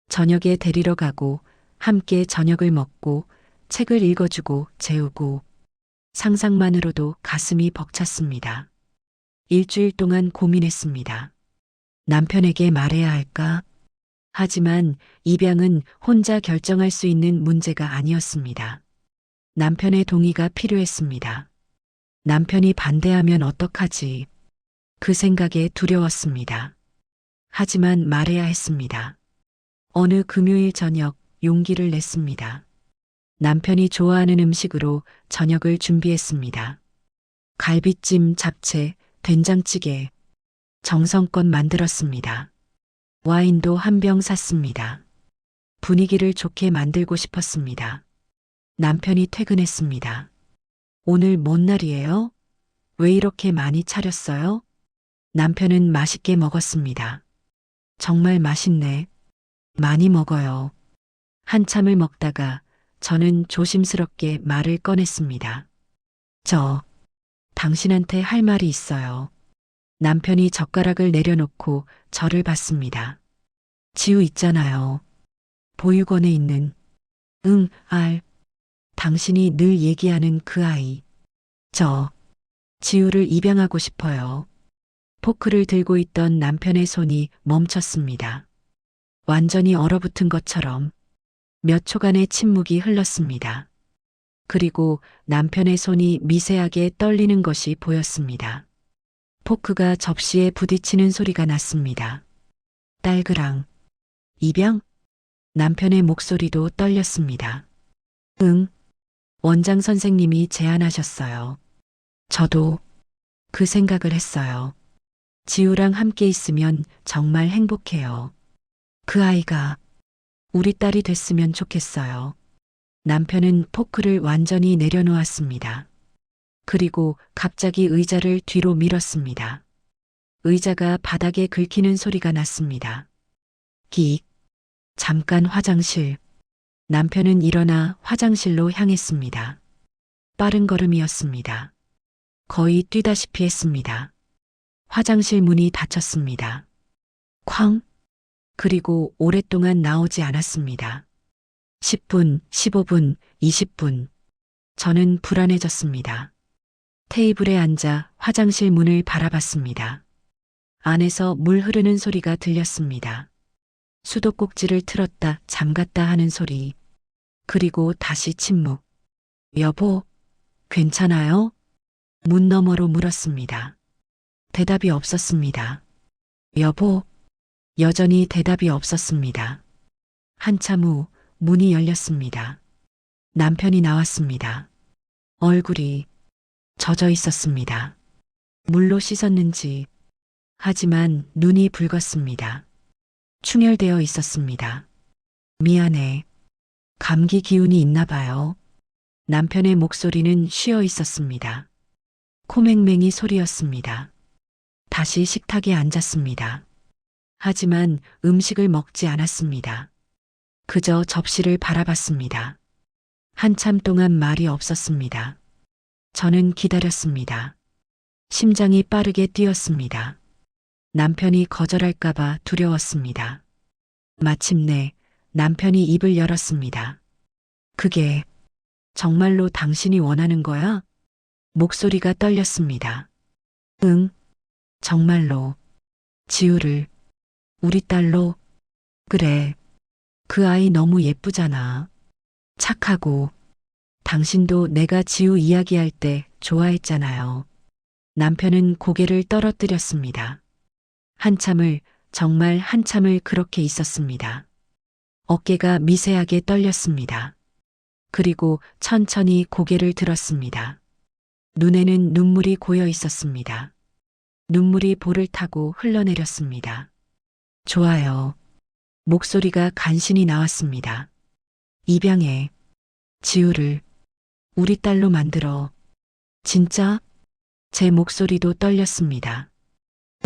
저녁에 데리러 가고 함께 저녁을 먹고 책을 읽어주고 재우고 상상만으로도 가슴이 벅찼습니다. 일주일 동안 고민했습니다. 남편에게 말해야 할까? 하지만 입양은 혼자 결정할 수 있는 문제가 아니었습니다. 남편의 동의가 필요했습니다. 남편이 반대하면 어떡하지? 그 생각에 두려웠습니다. 하지만 말해야 했습니다. 어느 금요일 저녁 용기를 냈습니다. 남편이 좋아하는 음식으로 저녁을 준비했습니다. 갈비찜, 잡채, 된장찌개, 정성껏 만들었습니다. 와인도 한 병 샀습니다. 분위기를 좋게 만들고 싶었습니다. 남편이 퇴근했습니다. 오늘 뭔 날이에요? 왜 이렇게 많이 차렸어요? 남편은 맛있게 먹었습니다. 정말 맛있네. 많이 먹어요. 한참을 먹다가 저는 조심스럽게 말을 꺼냈습니다. 당신한테 할 말이 있어요. 남편이 젓가락을 내려놓고 저를 봤습니다. 지우 있잖아요. 보육원에 있는. 당신이 늘 얘기하는 그 아이. 지우를 입양하고 싶어요. 포크를 들고 있던 남편의 손이 멈췄습니다. 완전히 얼어붙은 것처럼 몇 초간의 침묵이 흘렀습니다. 그리고 남편의 손이 미세하게 떨리는 것이 보였습니다. 포크가 접시에 부딪히는 소리가 났습니다. 딸그랑. 입양? 남편의 목소리도 떨렸습니다. 원장 선생님이 제안하셨어요. 저도 그 생각을 했어요. 지우랑 함께 있으면 정말 행복해요. 그 아이가 우리 딸이 됐으면 좋겠어요. 남편은 포크를 완전히 내려놓았습니다. 그리고 갑자기 의자를 뒤로 밀었습니다. 의자가 바닥에 긁히는 소리가 났습니다. 끽. 잠깐 화장실. 남편은 일어나 화장실로 향했습니다. 빠른 걸음이었습니다. 거의 뛰다시피 했습니다. 화장실 문이 닫혔습니다. 쾅. 그리고 오랫동안 나오지 않았습니다. 10분, 15분, 20분. 저는 불안해졌습니다. 테이블에 앉아 화장실 문을 바라봤습니다. 안에서 물 흐르는 소리가 들렸습니다. 수도꼭지를 틀었다 잠갔다 하는 소리. 그리고 다시 침묵. 여보, 괜찮아요? 문 너머로 물었습니다. 대답이 없었습니다. 여보, 여전히 대답이 없었습니다. 한참 후 문이 열렸습니다. 남편이 나왔습니다. 얼굴이 젖어 있었습니다. 물로 씻었는지, 하지만 눈이 붉었습니다. 충혈되어 있었습니다. 미안해. 감기 기운이 있나 봐요. 남편의 목소리는 쉬어 있었습니다. 코맹맹이 소리였습니다. 다시 식탁에 앉았습니다. 하지만 음식을 먹지 않았습니다. 그저 접시를 바라봤습니다. 한참 동안 말이 없었습니다. 저는 기다렸습니다. 심장이 빠르게 뛰었습니다. 남편이 거절할까봐 두려웠습니다. 마침내 남편이 입을 열었습니다. 그게 정말로 당신이 원하는 거야? 목소리가 떨렸습니다. 응, 정말로. 지우를 우리 딸로. 그래. 그 아이 너무 예쁘잖아. 착하고. 당신도 내가 지우 이야기할 때 좋아했잖아요. 남편은 고개를 떨어뜨렸습니다. 한참을, 정말 한참을 그렇게 있었습니다. 어깨가 미세하게 떨렸습니다. 그리고 천천히 고개를 들었습니다. 눈에는 눈물이 고여 있었습니다. 눈물이 볼을 타고 흘러내렸습니다. 좋아요. 목소리가 간신히 나왔습니다. 입양해. 지우를 우리 딸로 만들어. 진짜? 제 목소리도 떨렸습니다.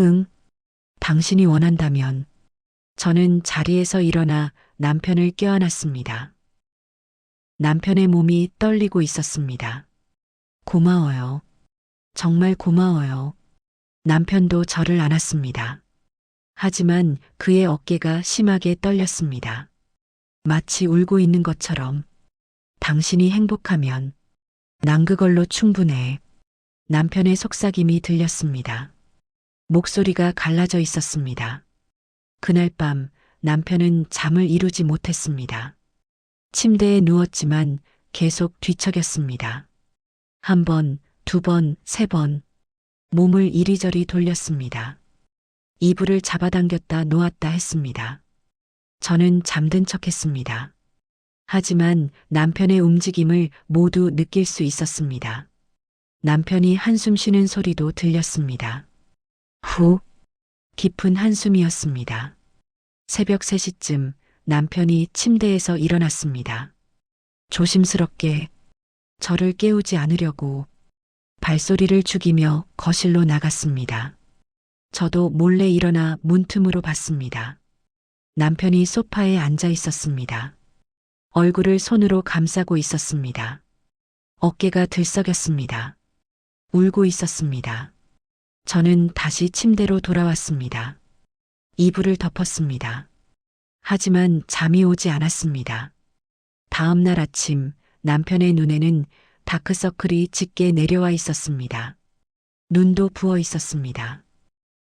응. 당신이 원한다면. 저는 자리에서 일어나 남편을 껴안았습니다. 남편의 몸이 떨리고 있었습니다. 고마워요. 정말 고마워요. 남편도 저를 안았습니다. 하지만 그의 어깨가 심하게 떨렸습니다. 마치 울고 있는 것처럼. 당신이 행복하면 난 그걸로 충분해. 남편의 속삭임이 들렸습니다. 목소리가 갈라져 있었습니다. 그날 밤 남편은 잠을 이루지 못했습니다. 침대에 누웠지만 계속 뒤척였습니다. 한 번, 두 번, 세 번. 몸을 이리저리 돌렸습니다. 이불을 잡아당겼다 놓았다 했습니다. 저는 잠든 척 했습니다. 하지만 남편의 움직임을 모두 느낄 수 있었습니다. 남편이 한숨 쉬는 소리도 들렸습니다. 후, 깊은 한숨이었습니다. 새벽 3시쯤 남편이 침대에서 일어났습니다. 조심스럽게 저를 깨우지 않으려고 발소리를 죽이며 거실로 나갔습니다. 저도 몰래 일어나 문틈으로 봤습니다. 남편이 소파에 앉아 있었습니다. 얼굴을 손으로 감싸고 있었습니다. 어깨가 들썩였습니다. 울고 있었습니다. 저는 다시 침대로 돌아왔습니다. 이불을 덮었습니다. 하지만 잠이 오지 않았습니다. 다음 날 아침 남편의 눈에는 다크서클이 짙게 내려와 있었습니다. 눈도 부어 있었습니다.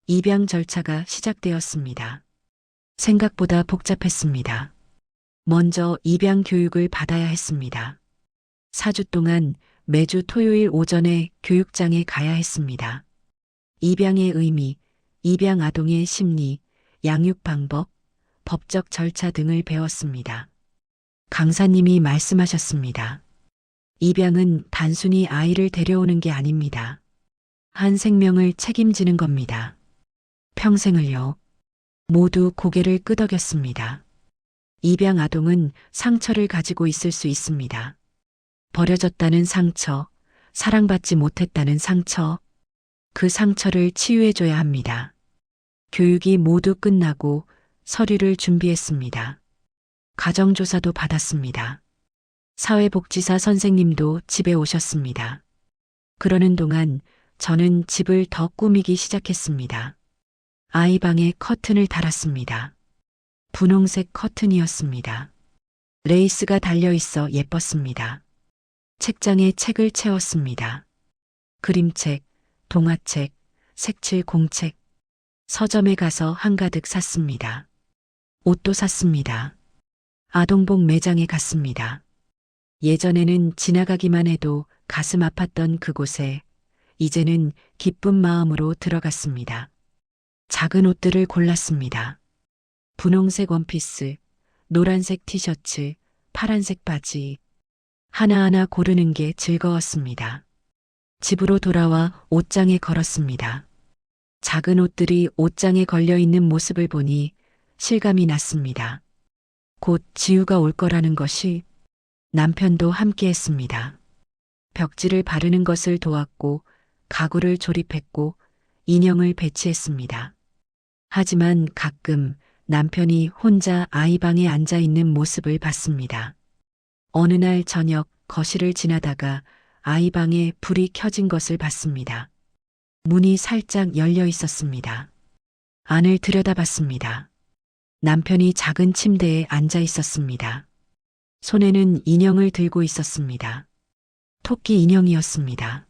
입양 절차가 시작되었습니다. 생각보다 복잡했습니다. 먼저 입양 교육을 받아야 했습니다. 4주 동안 매주 토요일 오전에 교육장에 가야 했습니다. 입양의 의미, 입양 아동의 심리, 양육 방법, 법적 절차 등을 배웠습니다. 강사님이 말씀하셨습니다. 입양은 단순히 아이를 데려오는 게 아닙니다. 한 생명을 책임지는 겁니다. 평생을요. 모두 고개를 끄덕였습니다. 입양 아동은 상처를 가지고 있을 수 있습니다. 버려졌다는 상처, 사랑받지 못했다는 상처. 그 상처를 치유해줘야 합니다. 교육이 모두 끝나고 서류를 준비했습니다. 가정조사도 받았습니다. 사회복지사 선생님도 집에 오셨습니다. 그러는 동안 저는 집을 더 꾸미기 시작했습니다. 아이 방에 커튼을 달았습니다. 분홍색 커튼이었습니다. 레이스가 달려있어 예뻤습니다. 책장에 책을 채웠습니다. 그림책, 동화책, 색칠 공책, 서점에 가서 한가득 샀습니다. 옷도 샀습니다. 아동복 매장에 갔습니다. 예전에는 지나가기만 해도 가슴 아팠던 그곳에 이제는 기쁜 마음으로 들어갔습니다. 작은 옷들을 골랐습니다. 분홍색 원피스, 노란색 티셔츠, 파란색 바지. 하나하나 고르는 게 즐거웠습니다. 집으로 돌아와 옷장에 걸었습니다. 작은 옷들이 옷장에 걸려 있는 모습을 보니 실감이 났습니다. 곧 지우가 올 거라는 것이. 남편도 함께 했습니다. 벽지를 바르는 것을 도왔고 가구를 조립했고 인형을 배치했습니다. 하지만 가끔 남편이 혼자 아이 방에 앉아 있는 모습을 봤습니다. 어느 날 저녁 거실을 지나다가 아이 방에 불이 켜진 것을 봤습니다. 문이 살짝 열려 있었습니다. 안을 들여다봤습니다. 남편이 작은 침대에 앉아 있었습니다. 손에는 인형을 들고 있었습니다. 토끼 인형이었습니다.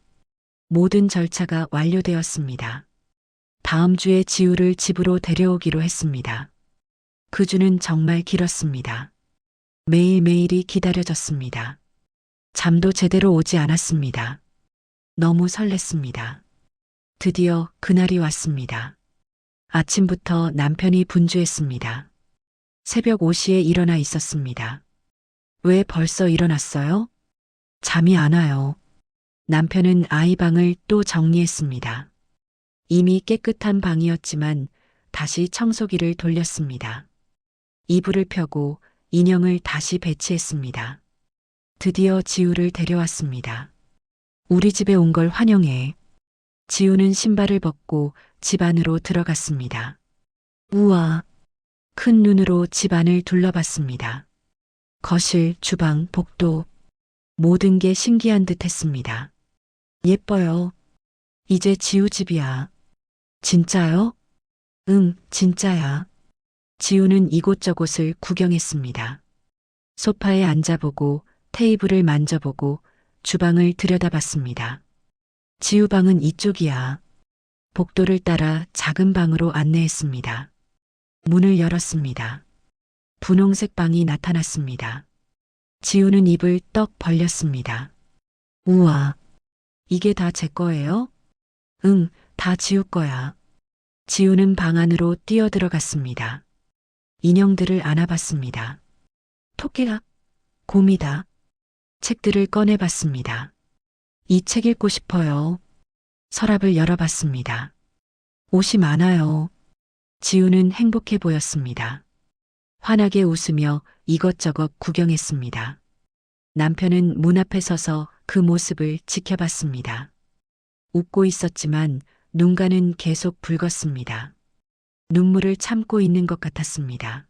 모든 절차가 완료되었습니다. 다음 주에 지우를 집으로 데려오기로 했습니다. 그 주는 정말 길었습니다. 매일매일이 기다려졌습니다. 잠도 제대로 오지 않았습니다. 너무 설렜습니다. 드디어 그날이 왔습니다. 아침부터 남편이 분주했습니다. 새벽 5시에 일어나 있었습니다. 왜 벌써 일어났어요? 잠이 안 와요. 남편은 아이 방을 또 정리했습니다. 이미 깨끗한 방이었지만 다시 청소기를 돌렸습니다. 이불을 펴고 인형을 다시 배치했습니다. 드디어 지우를 데려왔습니다. 우리 집에 온 걸 환영해. 지우는 신발을 벗고 집 안으로 들어갔습니다. 우와. 큰 눈으로 집 안을 둘러봤습니다. 거실, 주방, 복도. 모든 게 신기한 듯 했습니다. 예뻐요. 이제 지우 집이야. 진짜요? 응, 진짜야. 지우는 이곳저곳을 구경했습니다. 소파에 앉아보고 테이블을 만져보고 주방을 들여다봤습니다. 지우 방은 이쪽이야. 복도를 따라 작은 방으로 안내했습니다. 문을 열었습니다. 분홍색 방이 나타났습니다. 지우는 입을 떡 벌렸습니다. 우와, 이게 다 제 거예요? 응, 다 지우 거야. 지우는 방 안으로 뛰어들어갔습니다. 인형들을 안아봤습니다. 토끼가, 곰이다. 책들을 꺼내봤습니다. 이 책 읽고 싶어요. 서랍을 열어봤습니다. 옷이 많아요. 지우는 행복해 보였습니다. 환하게 웃으며 이것저것 구경했습니다. 남편은 문 앞에 서서 그 모습을 지켜봤습니다. 웃고 있었지만 눈가는 계속 붉었습니다. 눈물을 참고 있는 것 같았습니다.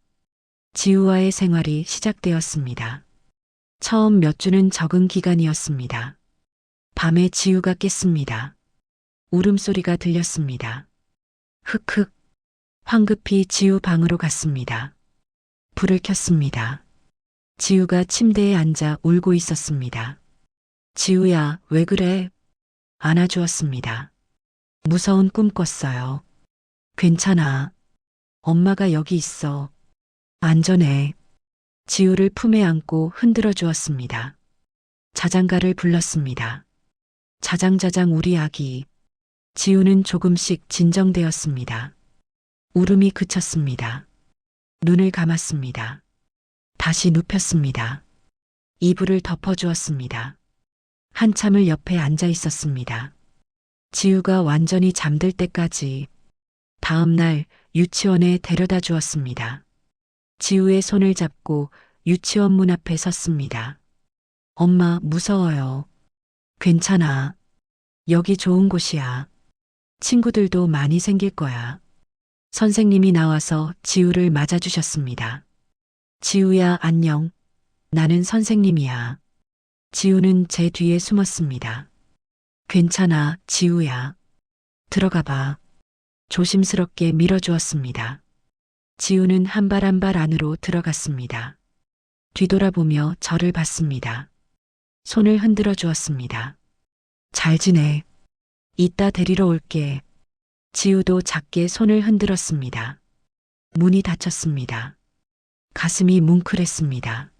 지우와의 생활이 시작되었습니다. 처음 몇 주는 적응 기간이었습니다. 밤에 지우가 깼습니다. 울음소리가 들렸습니다. 흑흑. 황급히 지우 방으로 갔습니다. 불을 켰습니다. 지우가 침대에 앉아 울고 있었습니다. 지우야, 왜 그래? 안아주었습니다. 무서운 꿈 꿨어요. 괜찮아. 엄마가 여기 있어. 안전해. 지우를 품에 안고 흔들어 주었습니다. 자장가를 불렀습니다. 자장자장 우리 아기. 지우는 조금씩 진정되었습니다. 울음이 그쳤습니다. 눈을 감았습니다. 다시 눕혔습니다. 이불을 덮어주었습니다. 한참을 옆에 앉아 있었습니다. 지우가 완전히 잠들 때까지. 다음 날 유치원에 데려다 주었습니다. 지우의 손을 잡고 유치원 문 앞에 섰습니다. 엄마, 무서워요. 괜찮아. 여기 좋은 곳이야. 친구들도 많이 생길 거야. 선생님이 나와서 지우를 맞아주셨습니다. 지우야, 안녕. 나는 선생님이야. 지우는 제 뒤에 숨었습니다. 괜찮아, 지우야. 들어가 봐. 조심스럽게 밀어주었습니다. 지우는 한 발 한 발 안으로 들어갔습니다. 뒤돌아보며 저를 봤습니다. 손을 흔들어 주었습니다. 잘 지내. 이따 데리러 올게. 지우도 작게 손을 흔들었습니다. 문이 닫혔습니다. 가슴이 뭉클했습니다.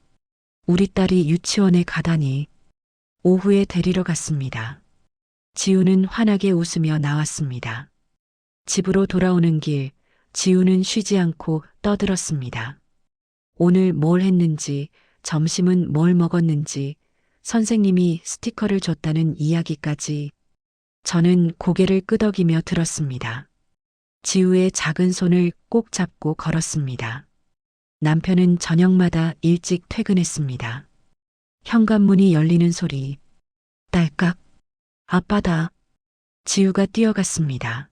우리 딸이 유치원에 가다니. 오후에 데리러 갔습니다. 지우는 환하게 웃으며 나왔습니다. 집으로 돌아오는 길, 지우는 쉬지 않고 떠들었습니다. 오늘 뭘 했는지, 점심은 뭘 먹었는지, 선생님이 스티커를 줬다는 이야기까지. 저는 고개를 끄덕이며 들었습니다. 지우의 작은 손을 꼭 잡고 걸었습니다. 남편은 저녁마다 일찍 퇴근했습니다. 현관문이 열리는 소리. 딸깍. 아빠다. 지우가 뛰어갔습니다.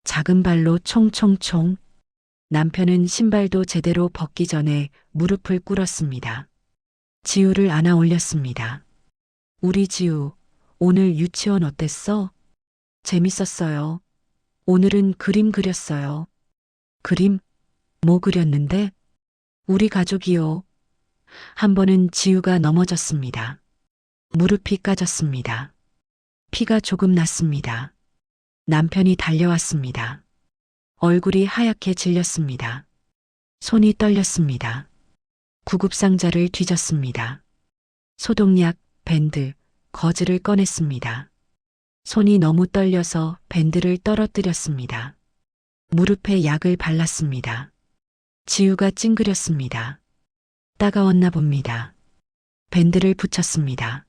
작은 발로 총총총. 남편은 신발도 제대로 벗기 전에 무릎을 꿇었습니다. 지우를 안아 올렸습니다. 우리 지우, 오늘 유치원 어땠어? 재밌었어요. 오늘은 그림 그렸어요. 그림? 뭐 그렸는데? 우리 가족이요. 한 번은 지우가 넘어졌습니다. 무릎이 까졌습니다. 피가 조금 났습니다. 남편이 달려왔습니다. 얼굴이 하얗게 질렸습니다. 손이 떨렸습니다. 구급상자를 뒤졌습니다. 소독약, 밴드, 거즈를 꺼냈습니다. 손이 너무 떨려서 밴드를 떨어뜨렸습니다. 무릎에 약을 발랐습니다. 지우가 찡그렸습니다. 따가웠나 봅니다. 밴드를 붙였습니다.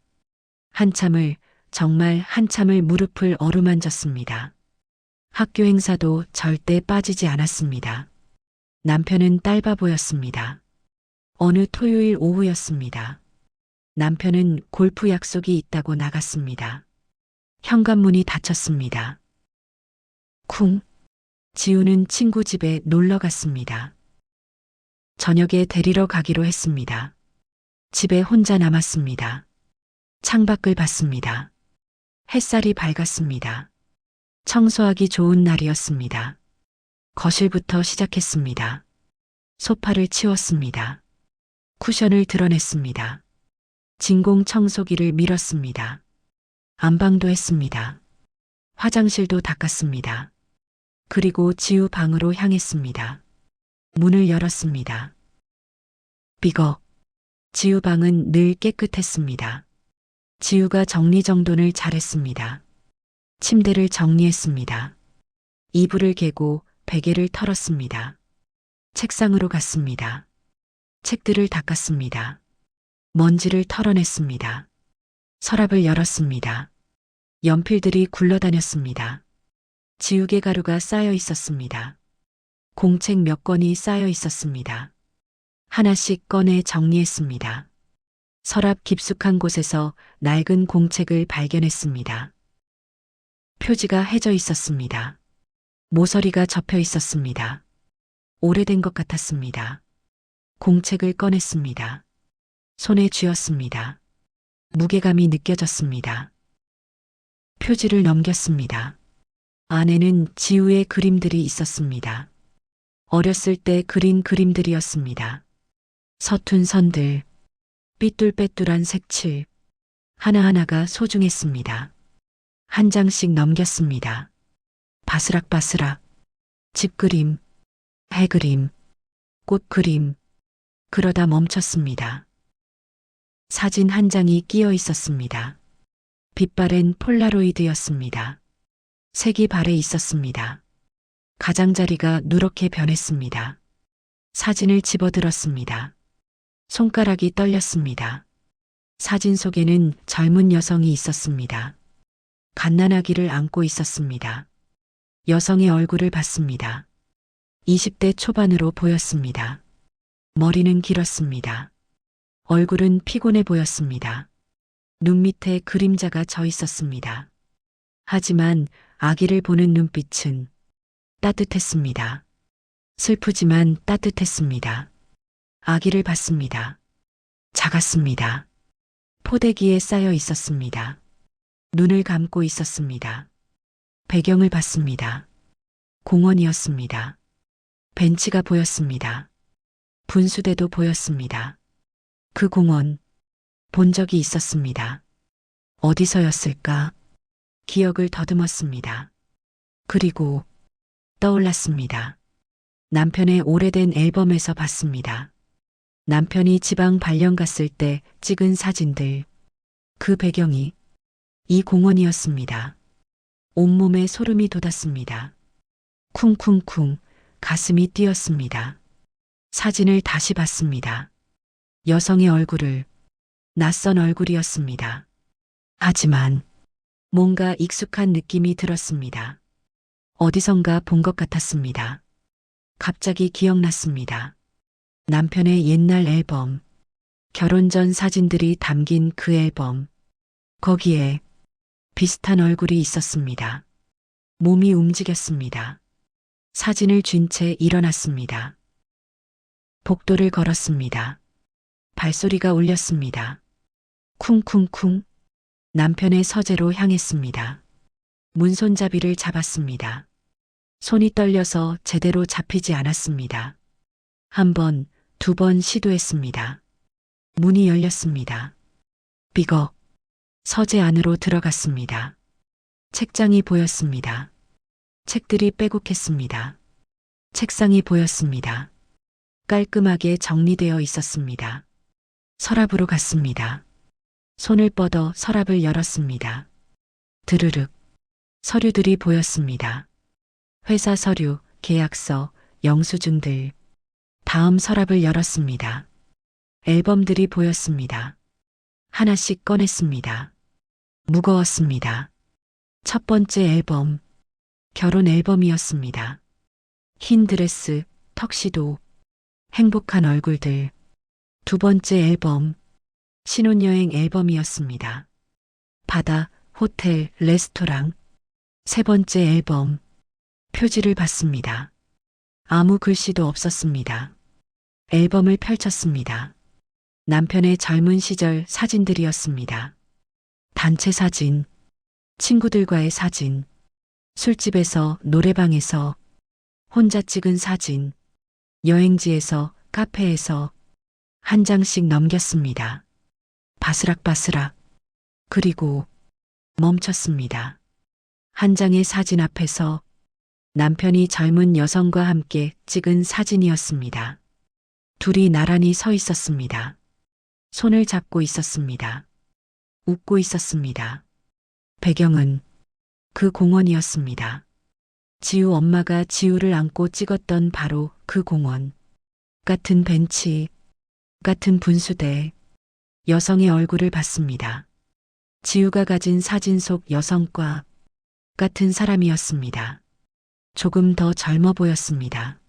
한참을, 정말 한참을 무릎을 어루만졌습니다. 학교 행사도 절대 빠지지 않았습니다. 남편은 딸바 보였습니다. 어느 토요일 오후였습니다. 남편은 골프 약속이 있다고 나갔습니다. 현관문이 닫혔습니다. 쿵. 지우는 친구 집에 놀러 갔습니다. 저녁에 데리러 가기로 했습니다. 집에 혼자 남았습니다. 창밖을 봤습니다. 햇살이 밝았습니다. 청소하기 좋은 날이었습니다. 거실부터 시작했습니다. 소파를 치웠습니다. 쿠션을 드러냈습니다. 진공 청소기를 밀었습니다. 안방도 했습니다. 화장실도 닦았습니다. 그리고 지우 방으로 향했습니다. 문을 열었습니다. 삐걱. 지우 방은 늘 깨끗했습니다. 지우가 정리정돈을 잘했습니다. 침대를 정리했습니다. 이불을 개고 베개를 털었습니다. 책상으로 갔습니다. 책들을 닦았습니다. 먼지를 털어냈습니다. 서랍을 열었습니다. 연필들이 굴러다녔습니다. 지우개 가루가 쌓여 있었습니다. 공책 몇 권이 쌓여 있었습니다. 하나씩 꺼내 정리했습니다. 서랍 깊숙한 곳에서 낡은 공책을 발견했습니다. 표지가 해져 있었습니다. 모서리가 접혀 있었습니다. 오래된 것 같았습니다. 공책을 꺼냈습니다. 손에 쥐었습니다. 무게감이 느껴졌습니다. 표지를 넘겼습니다. 안에는 지우의 그림들이 있었습니다. 어렸을 때 그린 그림들이었습니다. 서툰 선들, 삐뚤빼뚤한 색칠, 하나하나가 소중했습니다. 한 장씩 넘겼습니다. 바스락바스락, 집그림, 해그림, 꽃그림, 그러다 멈췄습니다. 사진 한 장이 끼어 있었습니다. 빛바랜 폴라로이드였습니다. 색이 발에 있었습니다. 가장자리가 누렇게 변했습니다. 사진을 집어들었습니다. 손가락이 떨렸습니다. 사진 속에는 젊은 여성이 있었습니다. 갓난아기를 안고 있었습니다. 여성의 얼굴을 봤습니다. 20대 초반으로 보였습니다. 머리는 길었습니다. 얼굴은 피곤해 보였습니다. 눈 밑에 그림자가 져 있었습니다. 하지만 아기를 보는 눈빛은 따뜻했습니다. 슬프지만 따뜻했습니다. 아기를 봤습니다. 작았습니다. 포대기에 쌓여 있었습니다. 눈을 감고 있었습니다. 배경을 봤습니다. 공원이었습니다. 벤치가 보였습니다. 분수대도 보였습니다. 그 공원, 본 적이 있었습니다. 어디서였을까? 기억을 더듬었습니다. 그리고 떠올랐습니다. 남편의 오래된 앨범에서 봤습니다. 남편이 지방 발령 갔을 때 찍은 사진들. 그 배경이 이 공원이었습니다. 온몸에 소름이 돋았습니다. 쿵쿵쿵 가슴이 뛰었습니다. 사진을 다시 봤습니다. 여성의 얼굴을, 낯선 얼굴이었습니다. 하지만 뭔가 익숙한 느낌이 들었습니다. 어디선가 본 것 같았습니다. 갑자기 기억났습니다. 남편의 옛날 앨범, 결혼 전 사진들이 담긴 그 앨범. 거기에 비슷한 얼굴이 있었습니다. 몸이 움직였습니다. 사진을 쥔 채 일어났습니다. 복도를 걸었습니다. 발소리가 울렸습니다. 쿵쿵쿵 남편의 서재로 향했습니다. 문손잡이를 잡았습니다. 손이 떨려서 제대로 잡히지 않았습니다. 한 번, 두 번 시도했습니다. 문이 열렸습니다. 삐걱. 서재 안으로 들어갔습니다. 책장이 보였습니다. 책들이 빼곡했습니다. 책상이 보였습니다. 깔끔하게 정리되어 있었습니다. 서랍으로 갔습니다. 손을 뻗어 서랍을 열었습니다. 드르륵. 서류들이 보였습니다. 회사 서류, 계약서, 영수증들. 다음 서랍을 열었습니다. 앨범들이 보였습니다. 하나씩 꺼냈습니다. 무거웠습니다. 첫 번째 앨범, 결혼 앨범이었습니다. 흰 드레스, 턱시도, 행복한 얼굴들. 두 번째 앨범, 신혼여행 앨범이었습니다. 바다, 호텔, 레스토랑. 세 번째 앨범, 표지를 봤습니다. 아무 글씨도 없었습니다. 앨범을 펼쳤습니다. 남편의 젊은 시절 사진들이었습니다. 단체 사진, 친구들과의 사진, 술집에서, 노래방에서, 혼자 찍은 사진, 여행지에서, 카페에서 한 장씩 넘겼습니다. 바스락바스락. 그리고 멈췄습니다. 한 장의 사진 앞에서 남편이 젊은 여성과 함께 찍은 사진이었습니다. 둘이 나란히 서 있었습니다. 손을 잡고 있었습니다. 웃고 있었습니다. 배경은 그 공원이었습니다. 지우 엄마가 지우를 안고 찍었던 바로 그 공원. 같은 벤치, 같은 분수대. 여성의 얼굴을 봤습니다. 지우가 가진 사진 속 여성과 같은 사람이었습니다. 조금 더 젊어 보였습니다.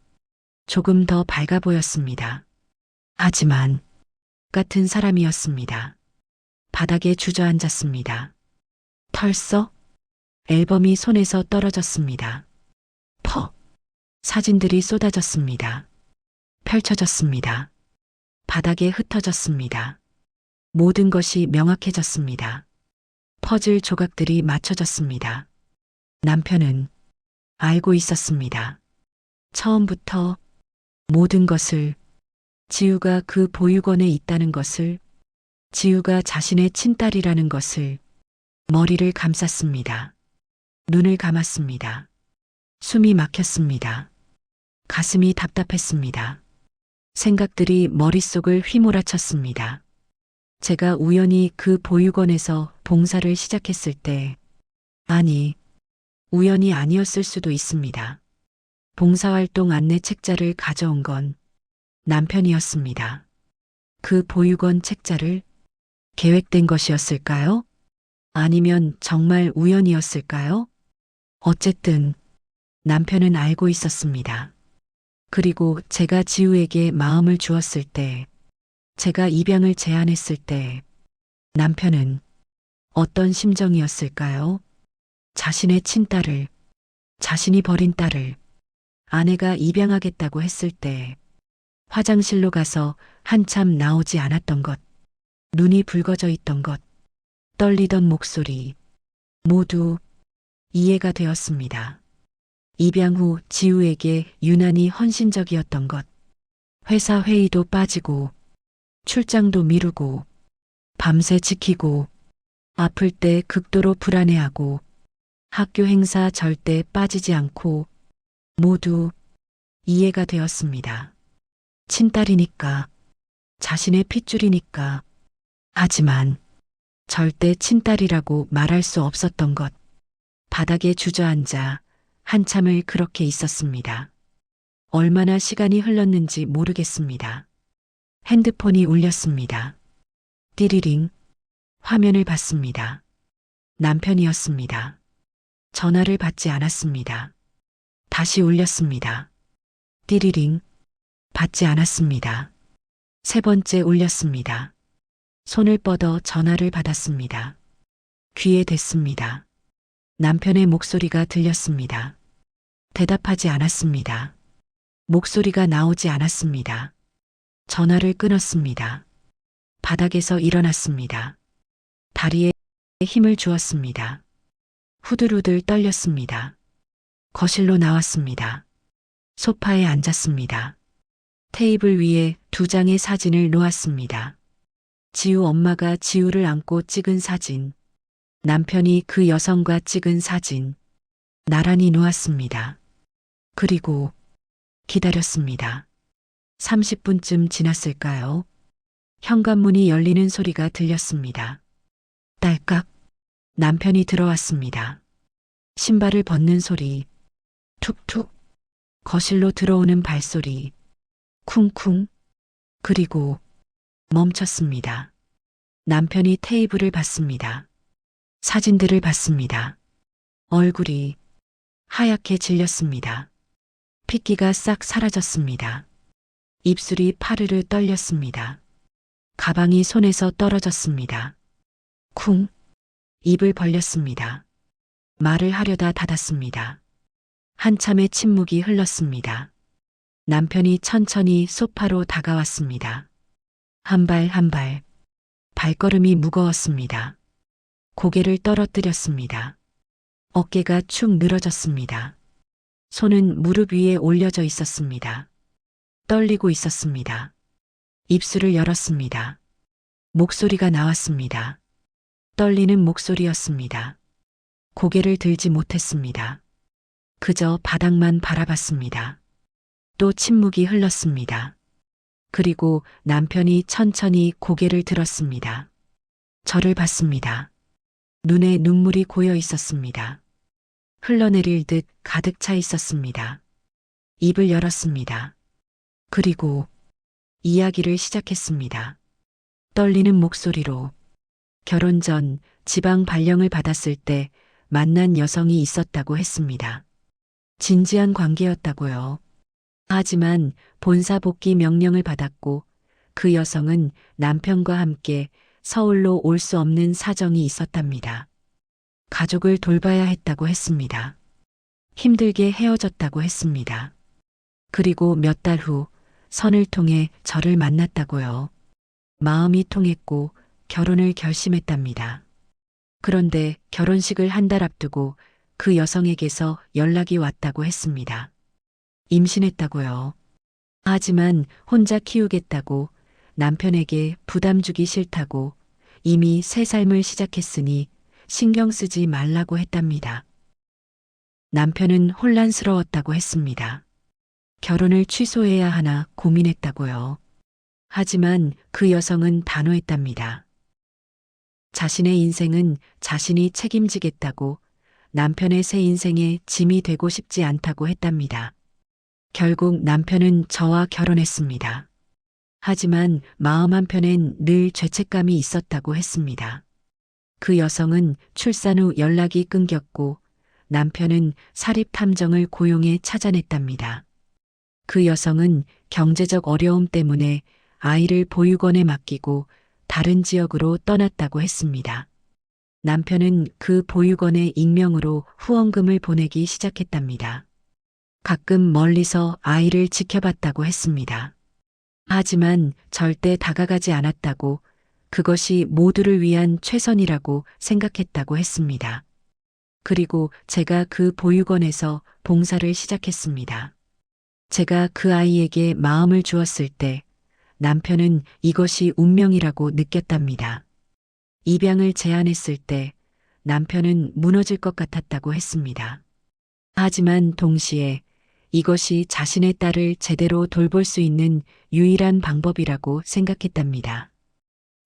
조금 더 밝아 보였습니다. 하지만 같은 사람이었습니다. 바닥에 주저앉았습니다. 털썩 앨범이 손에서 떨어졌습니다. 퍽 사진들이 쏟아졌습니다. 펼쳐졌습니다. 바닥에 흩어졌습니다. 모든 것이 명확해졌습니다. 퍼즐 조각들이 맞춰졌습니다. 남편은 알고 있었습니다. 처음부터 모든 것을, 지우가 그 보육원에 있다는 것을, 지우가 자신의 친딸이라는 것을. 머리를 감쌌습니다. 눈을 감았습니다. 숨이 막혔습니다. 가슴이 답답했습니다. 생각들이 머릿속을 휘몰아쳤습니다. 제가 우연히 그 보육원에서 봉사를 시작했을 때, 아니, 우연이 아니었을 수도 있습니다. 봉사활동 안내 책자를 가져온 건 남편이었습니다. 그 보육원 책자를 계획된 것이었을까요? 아니면 정말 우연이었을까요? 어쨌든 남편은 알고 있었습니다. 그리고 제가 지우에게 마음을 주었을 때, 제가 입양을 제안했을 때, 남편은 어떤 심정이었을까요? 자신의 친딸을, 자신이 버린 딸을 아내가 입양하겠다고 했을 때 화장실로 가서 한참 나오지 않았던 것, 눈이 붉어져 있던 것, 떨리던 목소리, 모두 이해가 되었습니다. 입양 후 지우에게 유난히 헌신적이었던 것, 회사 회의도 빠지고, 출장도 미루고, 밤새 지키고, 아플 때 극도로 불안해하고, 학교 행사 절대 빠지지 않고, 모두 이해가 되었습니다. 친딸이니까, 자신의 핏줄이니까, 하지만 절대 친딸이라고 말할 수 없었던 것, 바닥에 주저앉아 한참을 그렇게 있었습니다. 얼마나 시간이 흘렀는지 모르겠습니다. 핸드폰이 울렸습니다. 띠리링. 화면을 봤습니다. 남편이었습니다. 전화를 받지 않았습니다. 다시 울렸습니다. 띠리링. 받지 않았습니다. 세 번째 울렸습니다. 손을 뻗어 전화를 받았습니다. 귀에 댔습니다. 남편의 목소리가 들렸습니다. 대답하지 않았습니다. 목소리가 나오지 않았습니다. 전화를 끊었습니다. 바닥에서 일어났습니다. 다리에 힘을 주었습니다. 후들후들 떨렸습니다. 거실로 나왔습니다. 소파에 앉았습니다. 테이블 위에 두 장의 사진을 놓았습니다. 지우 엄마가 지우를 안고 찍은 사진, 남편이 그 여성과 찍은 사진, 나란히 놓았습니다. 그리고 기다렸습니다. 30분쯤 지났을까요? 현관문이 열리는 소리가 들렸습니다. 딸깍. 남편이 들어왔습니다. 신발을 벗는 소리, 툭툭. 거실로 들어오는 발소리, 쿵쿵. 그리고 멈췄습니다. 남편이 테이블을 봤습니다. 사진들을 봤습니다. 얼굴이 하얗게 질렸습니다. 핏기가 싹 사라졌습니다. 입술이 파르르 떨렸습니다. 가방이 손에서 떨어졌습니다. 쿵. 입을 벌렸습니다. 말을 하려다 닫았습니다. 한참의 침묵이 흘렀습니다. 남편이 천천히 소파로 다가왔습니다. 한 발 한 발. 발걸음이 무거웠습니다. 고개를 떨어뜨렸습니다. 어깨가 축 늘어졌습니다. 손은 무릎 위에 올려져 있었습니다. 떨리고 있었습니다. 입술을 열었습니다. 목소리가 나왔습니다. 떨리는 목소리였습니다. 고개를 들지 못했습니다. 그저 바닥만 바라봤습니다. 또 침묵이 흘렀습니다. 그리고 남편이 천천히 고개를 들었습니다. 저를 봤습니다. 눈에 눈물이 고여 있었습니다. 흘러내릴 듯 가득 차 있었습니다. 입을 열었습니다. 그리고 이야기를 시작했습니다. 떨리는 목소리로 결혼 전 지방 발령을 받았을 때 만난 여성이 있었다고 했습니다. 진지한 관계였다고요. 하지만 본사 복귀 명령을 받았고 그 여성은 남편과 함께 서울로 올 수 없는 사정이 있었답니다. 가족을 돌봐야 했다고 했습니다. 힘들게 헤어졌다고 했습니다. 그리고 몇 달 후 선을 통해 저를 만났다고요. 마음이 통했고 결혼을 결심했답니다. 그런데 결혼식을 한 달 앞두고 그 여성에게서 연락이 왔다고 했습니다. 임신했다고요. 하지만 혼자 키우겠다고 남편에게 부담 주기 싫다고 이미 새 삶을 시작했으니 신경 쓰지 말라고 했답니다. 남편은 혼란스러웠다고 했습니다. 결혼을 취소해야 하나 고민했다고요. 하지만 그 여성은 단호했답니다. 자신의 인생은 자신이 책임지겠다고 남편의 새 인생에 짐이 되고 싶지 않다고 했답니다. 결국 남편은 저와 결혼했습니다. 하지만 마음 한편엔 늘 죄책감이 있었다고 했습니다. 그 여성은 출산 후 연락이 끊겼고 남편은 사립탐정을 고용해 찾아냈답니다. 그 여성은 경제적 어려움 때문에 아이를 보육원에 맡기고 다른 지역으로 떠났다고 했습니다. 남편은 그 보육원에 익명으로 후원금을 보내기 시작했답니다. 가끔 멀리서 아이를 지켜봤다고 했습니다. 하지만 절대 다가가지 않았다고, 그것이 모두를 위한 최선이라고 생각했다고 했습니다. 그리고 제가 그 보육원에서 봉사를 시작했습니다. 제가 그 아이에게 마음을 주었을 때 남편은 이것이 운명이라고 느꼈답니다. 입양을 제안했을 때 남편은 무너질 것 같았다고 했습니다. 하지만 동시에 이것이 자신의 딸을 제대로 돌볼 수 있는 유일한 방법이라고 생각했답니다.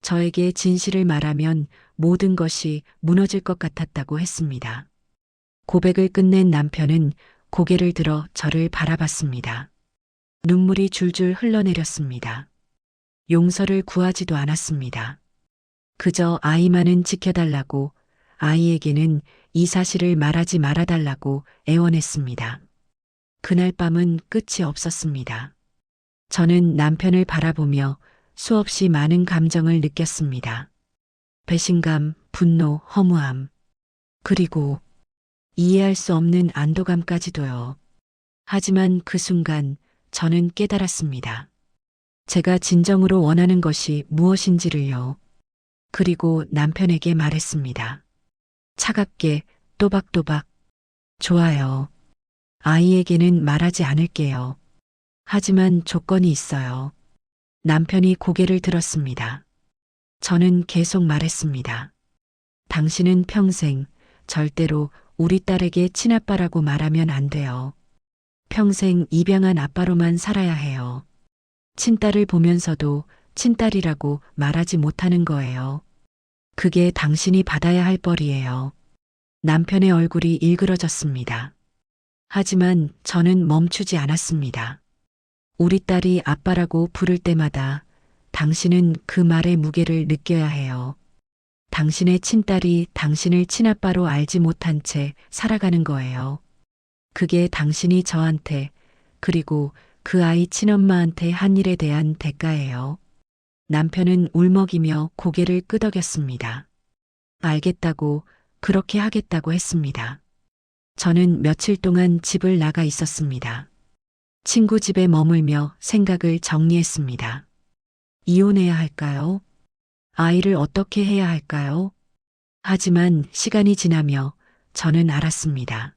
저에게 진실을 말하면 모든 것이 무너질 것 같았다고 했습니다. 고백을 끝낸 남편은 고개를 들어 저를 바라봤습니다. 눈물이 줄줄 흘러내렸습니다. 용서를 구하지도 않았습니다. 그저 아이만은 지켜달라고, 아이에게는 이 사실을 말하지 말아달라고 애원했습니다. 그날 밤은 끝이 없었습니다. 저는 남편을 바라보며 수없이 많은 감정을 느꼈습니다. 배신감, 분노, 허무함, 그리고 이해할 수 없는 안도감까지도요. 하지만 그 순간 저는 깨달았습니다. 제가 진정으로 원하는 것이 무엇인지를요. 그리고 남편에게 말했습니다. 차갑게, 또박또박. 좋아요. 아이에게는 말하지 않을게요. 하지만 조건이 있어요. 남편이 고개를 들었습니다. 저는 계속 말했습니다. 당신은 평생 절대로 우리 딸에게 친아빠라고 말하면 안 돼요. 평생 입양한 아빠로만 살아야 해요. 친딸을 보면서도 친딸이라고 말하지 못하는 거예요. 그게 당신이 받아야 할 벌이에요. 남편의 얼굴이 일그러졌습니다. 하지만 저는 멈추지 않았습니다. 우리 딸이 아빠라고 부를 때마다 당신은 그 말의 무게를 느껴야 해요. 당신의 친딸이 당신을 친아빠로 알지 못한 채 살아가는 거예요. 그게 당신이 저한테, 그리고 그 아이 친엄마한테 한 일에 대한 대가예요. 남편은 울먹이며 고개를 끄덕였습니다. 알겠다고, 그렇게 하겠다고 했습니다. 저는 며칠 동안 집을 나가 있었습니다. 친구 집에 머물며 생각을 정리했습니다. 이혼해야 할까요? 아이를 어떻게 해야 할까요? 하지만 시간이 지나며 저는 알았습니다.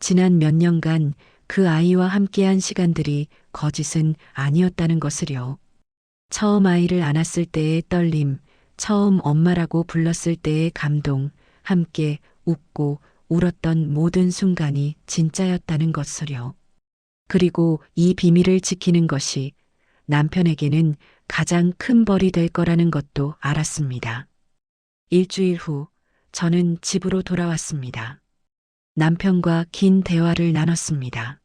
지난 몇 년간 그 아이와 함께한 시간들이 거짓은 아니었다는 것을요. 처음 아이를 안았을 때의 떨림, 처음 엄마라고 불렀을 때의 감동, 함께 웃고 울었던 모든 순간이 진짜였다는 것을요. 그리고 이 비밀을 지키는 것이 남편에게는 가장 큰 벌이 될 거라는 것도 알았습니다. 일주일 후 저는 집으로 돌아왔습니다. 남편과 긴 대화를 나눴습니다.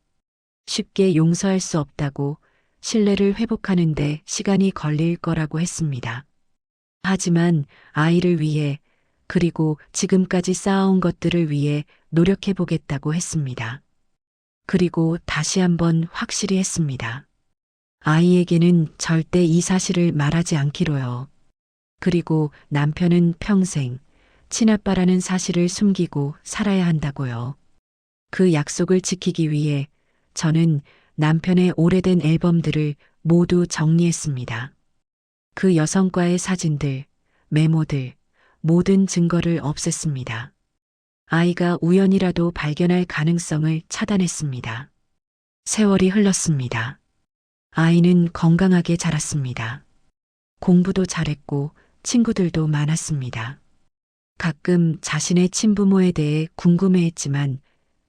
쉽게 용서할 수 없다고, 신뢰를 회복하는데 시간이 걸릴 거라고 했습니다. 하지만 아이를 위해, 그리고 지금까지 쌓아온 것들을 위해 노력해 보겠다고 했습니다. 그리고 다시 한번 확실히 했습니다. 아이에게는 절대 이 사실을 말하지 않기로요. 그리고 남편은 평생 친아빠라는 사실을 숨기고 살아야 한다고요. 그 약속을 지키기 위해 저는 남편의 오래된 앨범들을 모두 정리했습니다. 그 여성과의 사진들, 메모들, 모든 증거를 없앴습니다. 아이가 우연이라도 발견할 가능성을 차단했습니다. 세월이 흘렀습니다. 아이는 건강하게 자랐습니다. 공부도 잘했고 친구들도 많았습니다. 가끔 자신의 친부모에 대해 궁금해했지만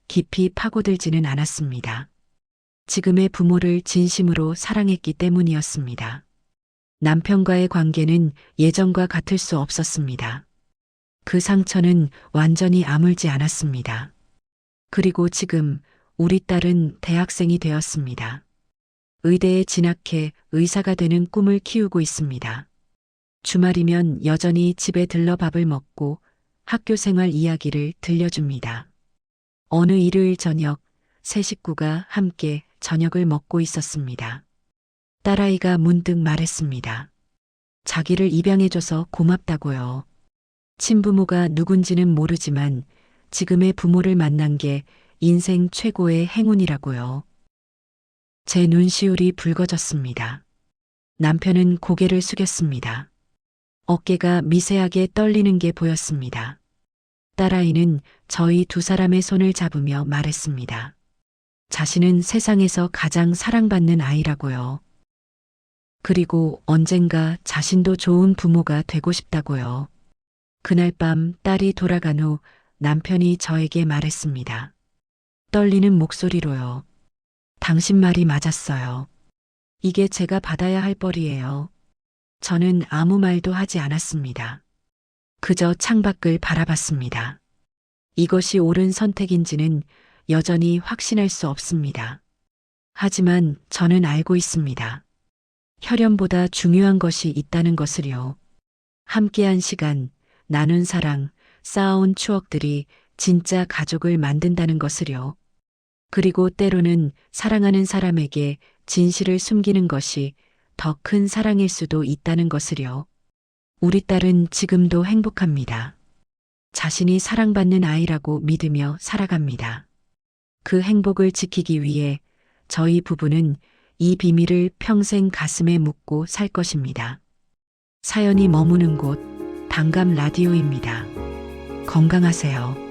깊이 파고들지는 않았습니다. 지금의 부모를 진심으로 사랑했기 때문이었습니다. 남편과의 관계는 예전과 같을 수 없었습니다. 그 상처는 완전히 아물지 않았습니다. 그리고 지금 우리 딸은 대학생이 되었습니다. 의대에 진학해 의사가 되는 꿈을 키우고 있습니다. 주말이면 여전히 집에 들러 밥을 먹고 학교 생활 이야기를 들려줍니다. 어느 일요일 저녁 세 식구가 함께 저녁을 먹고 있었습니다. 딸아이가 문득 말했습니다. 자기를 입양해줘서 고맙다고요. 친부모가 누군지는 모르지만 지금의 부모를 만난 게 인생 최고의 행운이라고요. 제 눈시울이 붉어졌습니다. 남편은 고개를 숙였습니다. 어깨가 미세하게 떨리는 게 보였습니다. 딸아이는 저희 두 사람의 손을 잡으며 말했습니다. 자신은 세상에서 가장 사랑받는 아이라고요. 그리고 언젠가 자신도 좋은 부모가 되고 싶다고요. 그날 밤 딸이 돌아간 후 남편이 저에게 말했습니다. 떨리는 목소리로요. 당신 말이 맞았어요. 이게 제가 받아야 할 벌이에요. 저는 아무 말도 하지 않았습니다. 그저 창밖을 바라봤습니다. 이것이 옳은 선택인지는 여전히 확신할 수 없습니다. 하지만 저는 알고 있습니다. 혈연보다 중요한 것이 있다는 것을요. 함께한 시간, 나눈 사랑, 쌓아온 추억들이 진짜 가족을 만든다는 것을요. 그리고 때로는 사랑하는 사람에게 진실을 숨기는 것이 더 큰 사랑일 수도 있다는 것을요. 우리 딸은 지금도 행복합니다. 자신이 사랑받는 아이라고 믿으며 살아갑니다. 그 행복을 지키기 위해 저희 부부는 이 비밀을 평생 가슴에 묻고 살 것입니다. 사연이 머무는 곳, 반감 라디오입니다. 건강하세요.